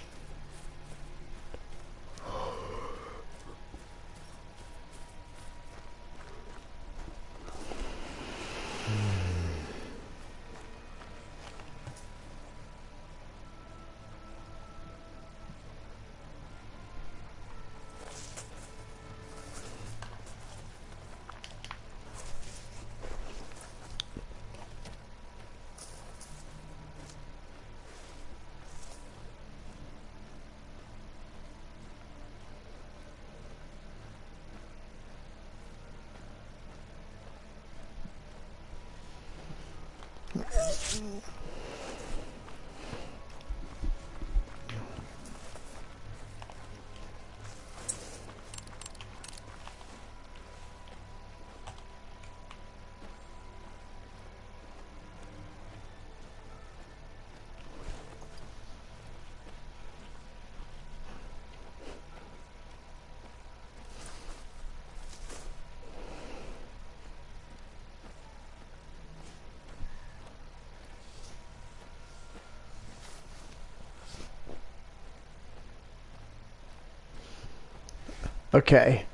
Okay.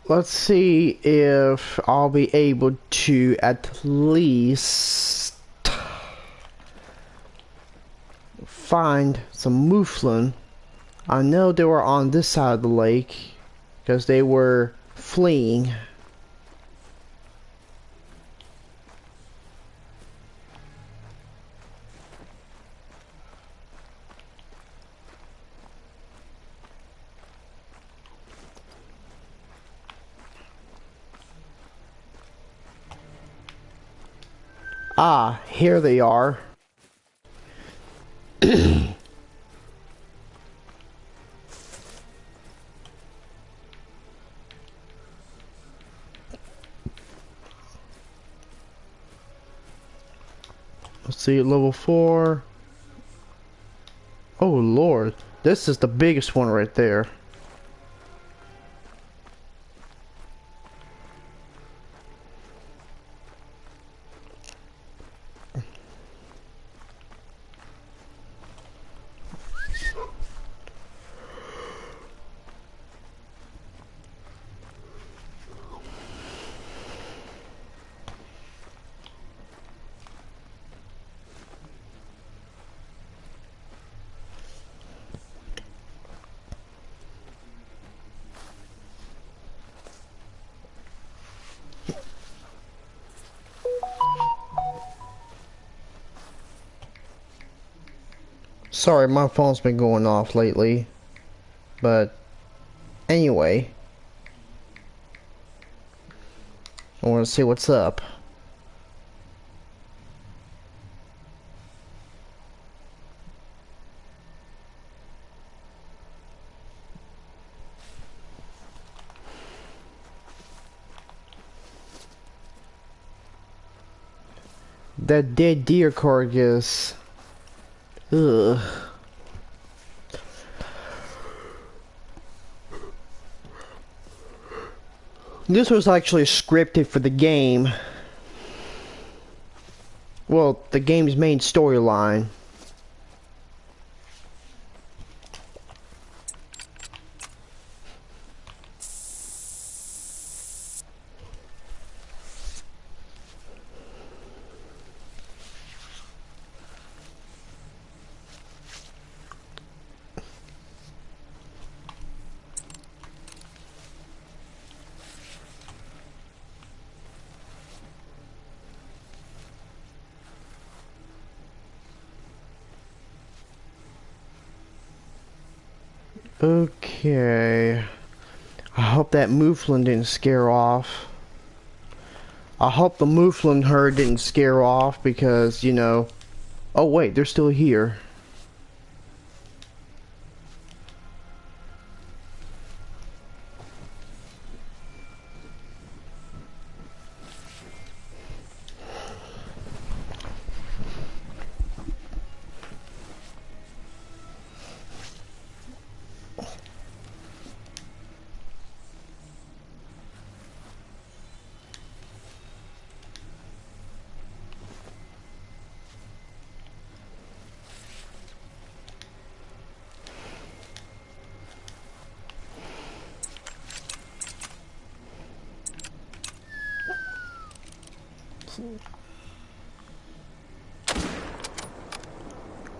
Let's see if I'll be able to at least find some mouflon. I know they were on this side of the lake because they were fleeing. Ah, here they are. Let's see, level 4. Oh Lord, this is the biggest one right there. Sorry, my phone's been going off lately. But anyway, I want to see what's up. That dead deer carcass. Ugh. This was actually scripted for the game. Well, the game's main storyline. Okay. I hope that Mouflon didn't scare off. I hope the Mouflon herd didn't scare off because, you know... Oh wait, they're still here.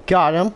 Got him.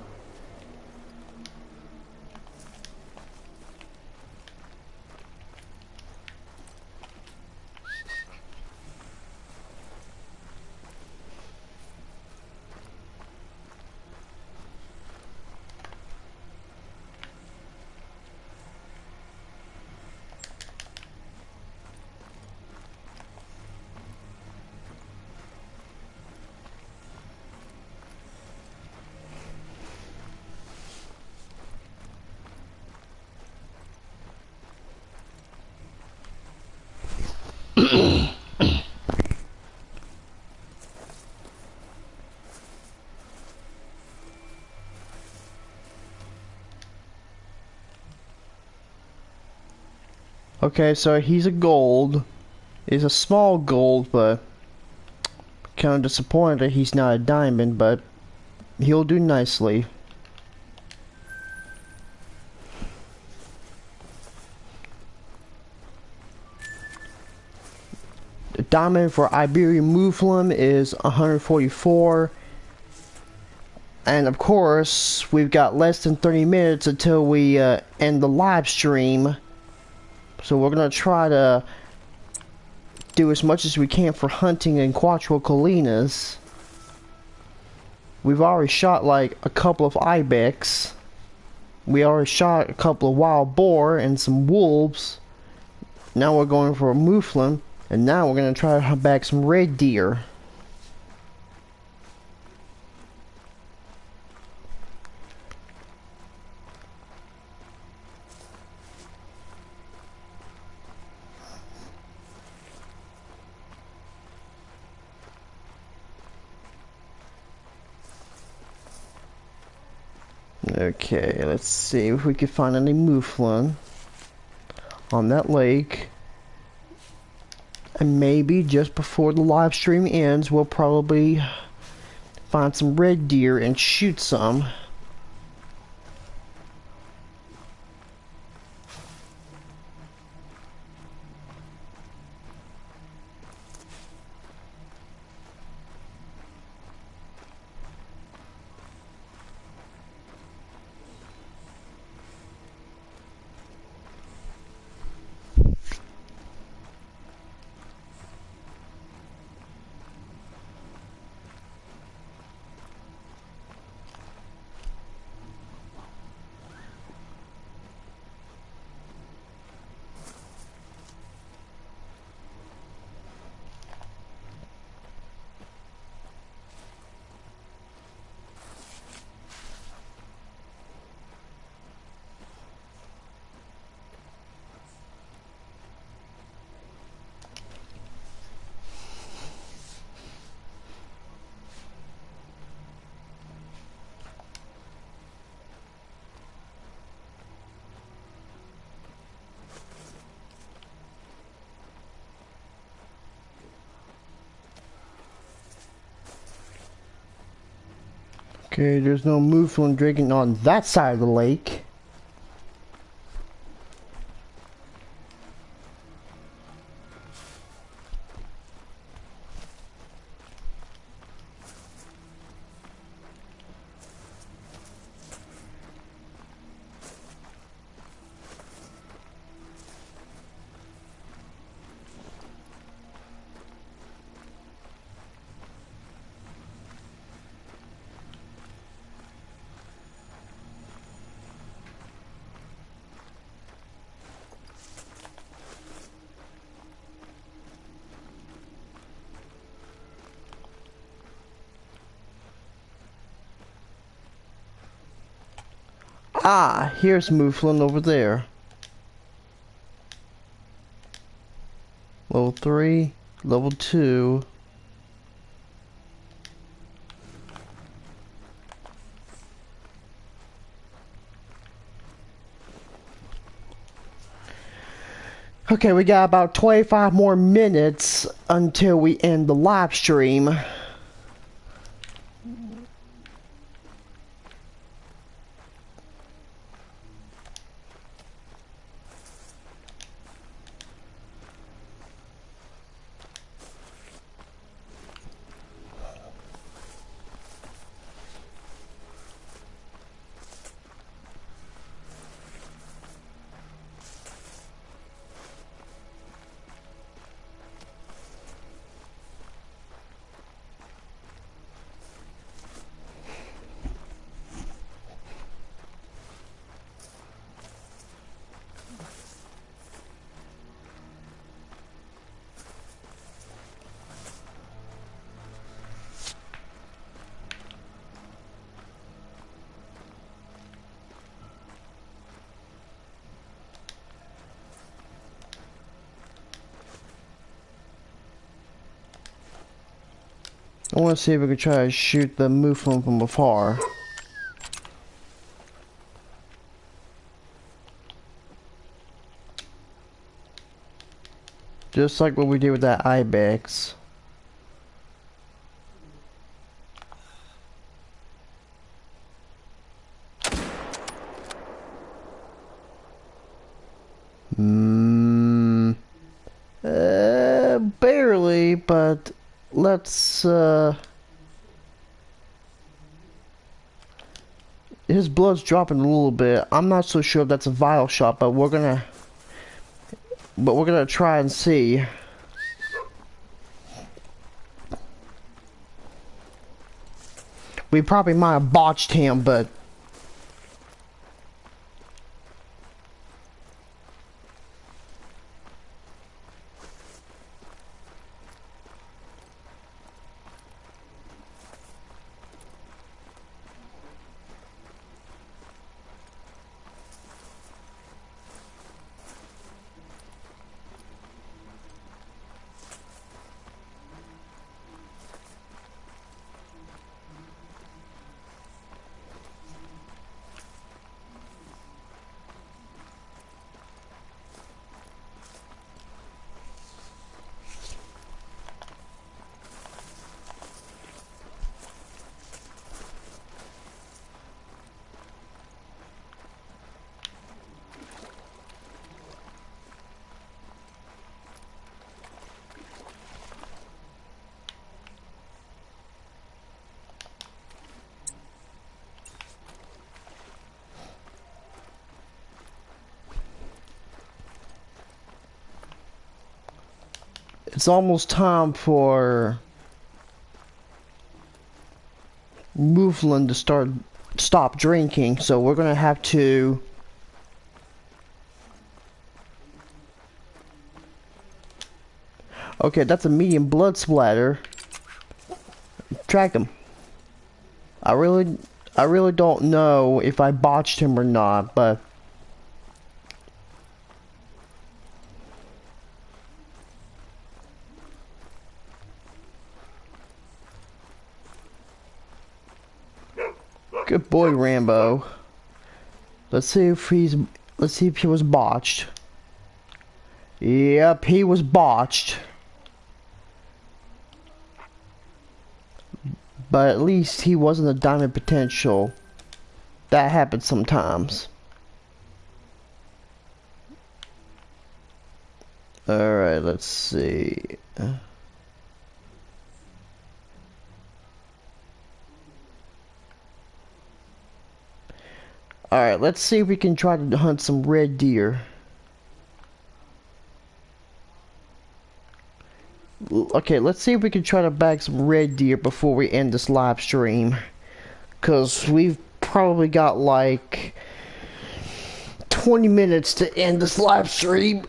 Okay, so he's a gold. He's a small gold, but kind of disappointed that he's not a diamond, but he'll do nicely. The diamond for Iberian Mouflon is 144. And of course, we've got less than 30 minutes until we end the live stream. So we're gonna try to do as much as we can for hunting in Curatro Colinas. We've already shot like a couple of Ibex. We already shot a couple of wild boar and some wolves. Now we're going for a Mouflon, and now we're gonna try to hunt back some red deer. Okay, let's see if we can find any Mouflon on that lake. And maybe just before the live stream ends, we'll probably find some red deer and shoot some. Okay, there's no Mouflon drinking on that side of the lake. Ah, here's Mouflon over there. Level 3, level 2. Okay, we got about 25 more minutes until we end the live stream. I want to see if we can try to shoot the Mouflon from afar. Just like what we did with that Ibex. Barely, but let's, his blood's dropping a little bit. I'm not so sure if that's a vial shot, but we're gonna try and see. We probably might have botched him, but it's almost time for Mouflon to stop drinking, so we're gonna have to okay, that's a medium blood splatter. Track him. I really don't know if I botched him or not, but good boy, Rambo. Let's see if he was botched. Yep, he was botched. but at least he wasn't a diamond potential. That happens sometimes. Alright, let's see. Alright, let's see if we can try to hunt some red deer. Okay, let's see if we can try to bag some red deer before we end this live stream. Because we've probably got like 20 minutes to end this live stream.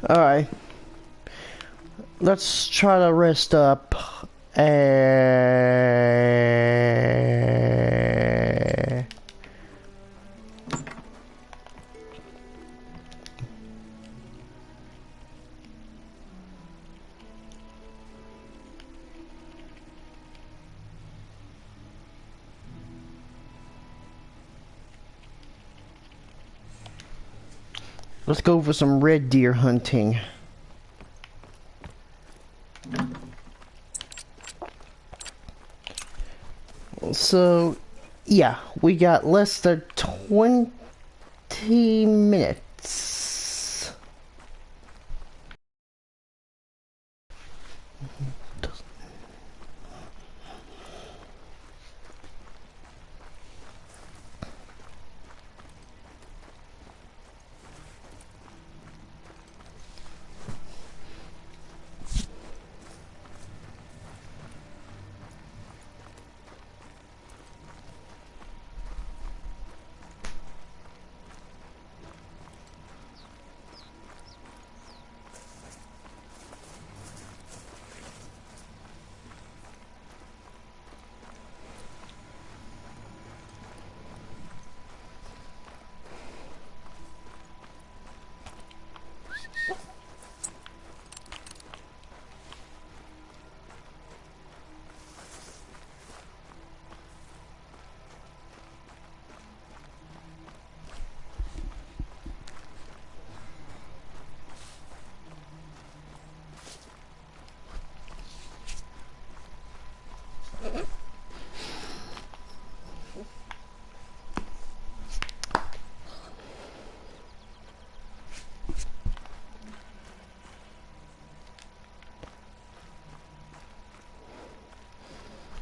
Alright. Let's try to rest up. Let's go for some red deer hunting. So, yeah, we got less than 20 minutes.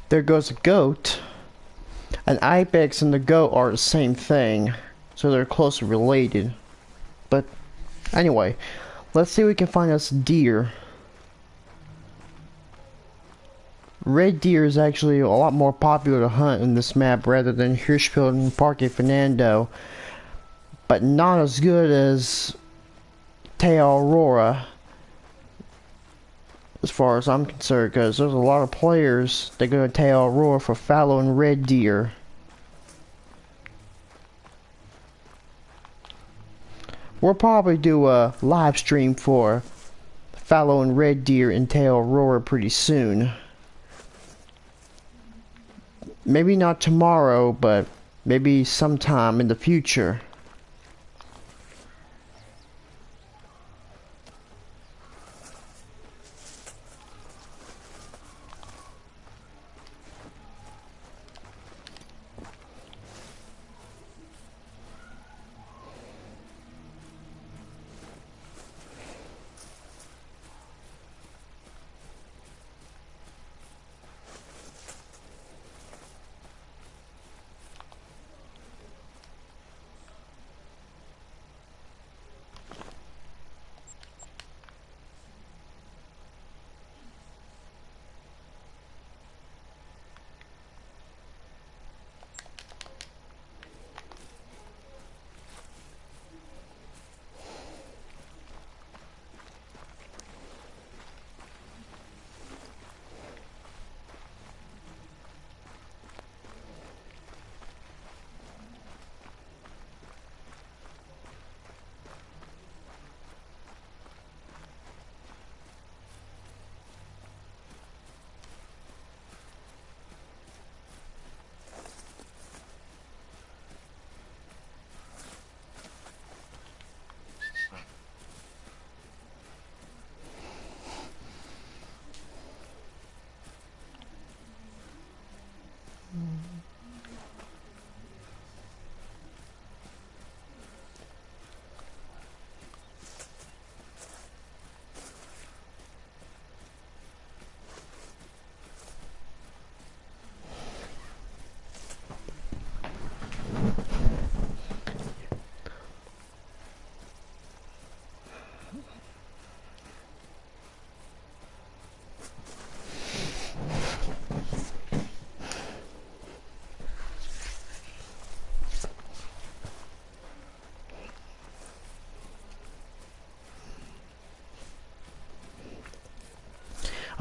There goes a goat. An ibex and the goat are the same thing, so they're closely related. But anyway, let's see if we can find us deer. Red deer is actually a lot more popular to hunt in this map rather than Hirschfeld and Parque Fernando, but not as good as Teo Aurora, as far as I'm concerned, because there's a lot of players that go to Teo Aurora for fallow and red deer. We'll probably do a live stream for fallow and red deer in Teo Aurora pretty soon. Maybe not tomorrow, but maybe sometime in the future.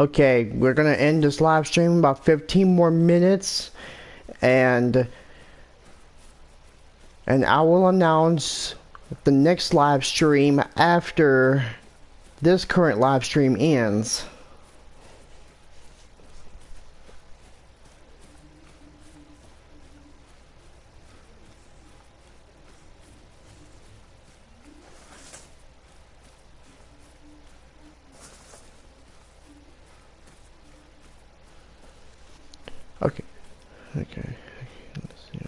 Okay, we're gonna end this live stream in about 15 more minutes, and I will announce the next live stream after this current live stream ends. Okay. Okay. Let's see.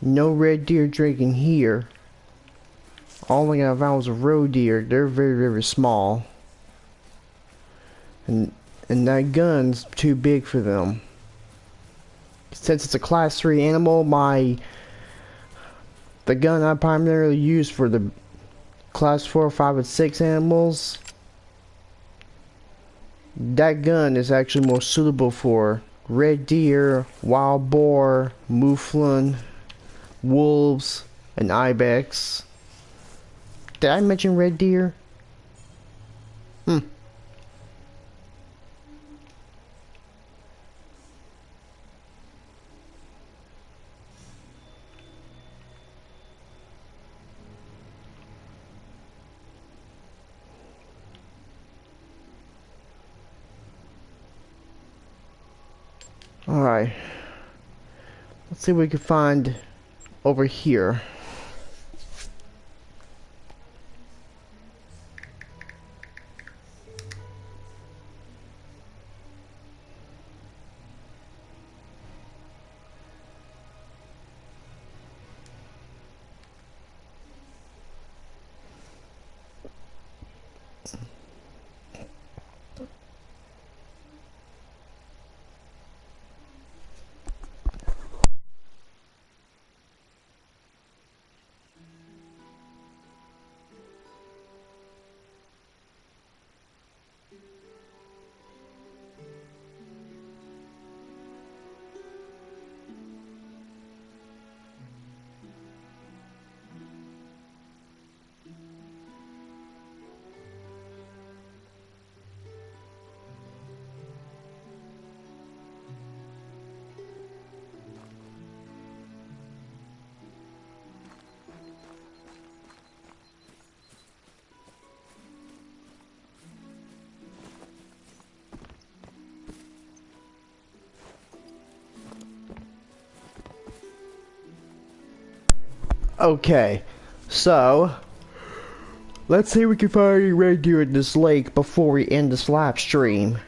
No red deer drinking here. All I found was a roe deer. They're very, very small. And that gun's too big for them. Since it's a class 3 animal, the gun I primarily use for the class 4, 5, and 6 animals, that gun is actually more suitable for red deer, wild boar, mouflon, wolves, and ibex. Did I mention red deer? Alright. Let's see what we can find over here. Okay, so let's see if we can find any red deer in this lake before we end this live stream.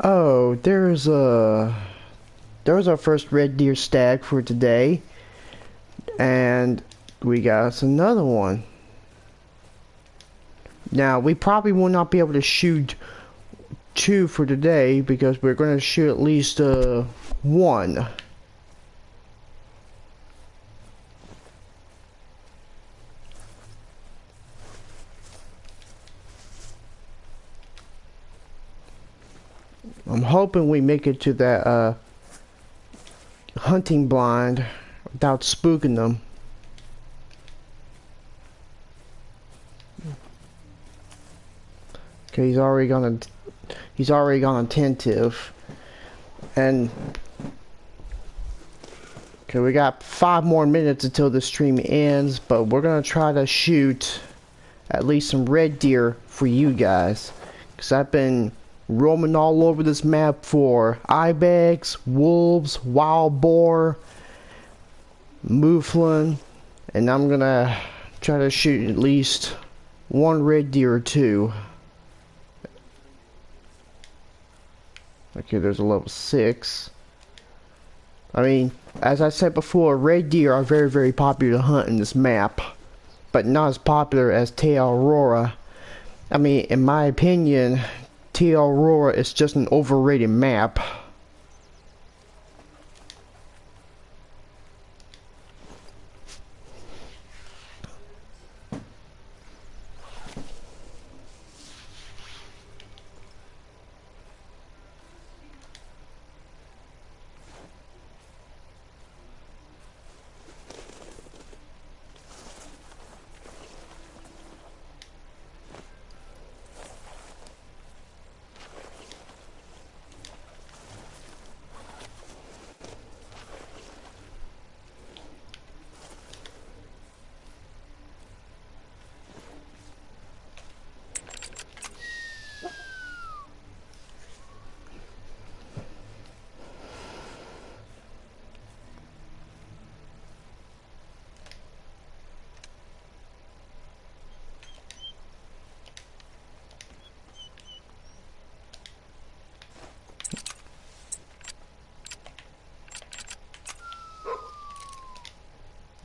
Oh, there's our first red deer stag for today, and we got us another one. Now we probably will not be able to shoot two for today because we're going to shoot at least one. I'm hoping we make it to that hunting blind without spooking them. Okay, he's already gone attentive. And okay, we got 5 more minutes until the stream ends, but we're gonna try to shoot at least some red deer for you guys, because I've been roaming all over this map for Ibex, wolves, wild boar, mouflon, and I'm gonna try to shoot at least one red deer or two. Okay, there's a level 6. I mean, as I said before, red deer are very, very popular to hunt in this map, but not as popular as tail aurora. I mean, in my opinion, tail aurora is just an overrated map.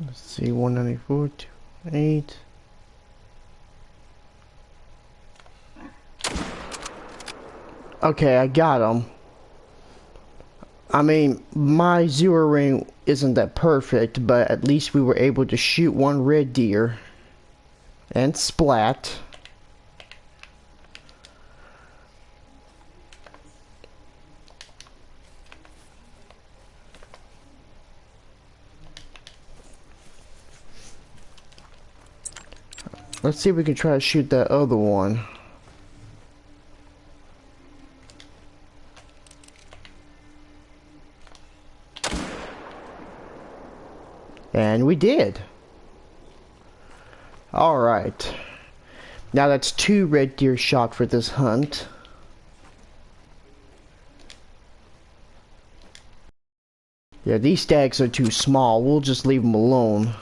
Let's see, 194, 208. Okay, I got him. I mean, my zero ring isn't that perfect, but at least we were able to shoot one red deer. And splat. Let's see if we can try to shoot that other one. And we did. Alright. Now that's 2 red deer shot for this hunt. Yeah, these stags are too small. We'll just leave them alone.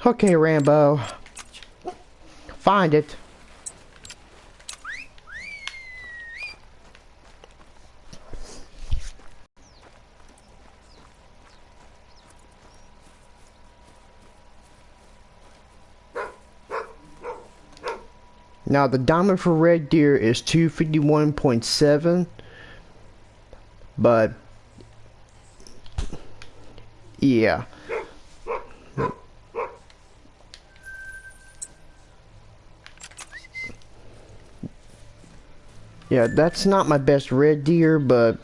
Okay, Rambo. Find it. Now the diamond for red deer is 251.7, but yeah. Yeah, that's not my best red deer, but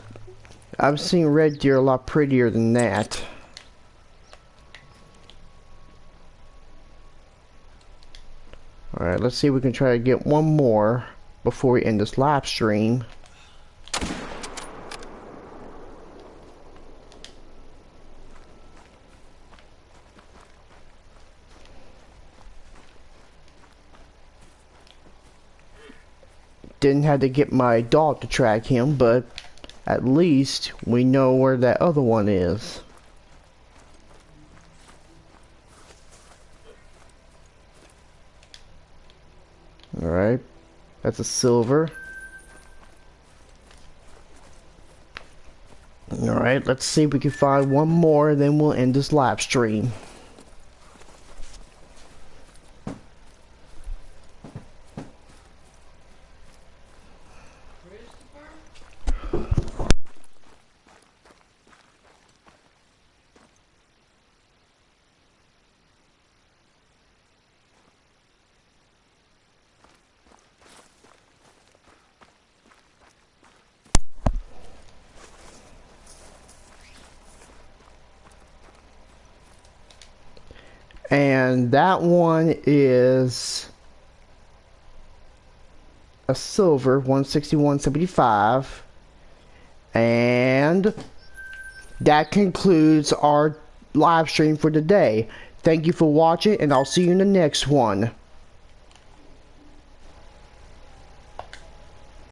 I've seen red deer a lot prettier than that. Alright, let's see if we can try to get one more before we end this live stream. Didn't have to get my dog to track him, but At least we know where that other one is. Alright, that's a silver. Alright, let's see if we can find one more, then we'll end this live stream. And that one is a silver, 161.75. And that concludes our live stream for today. Thank you for watching, and I'll see you in the next one.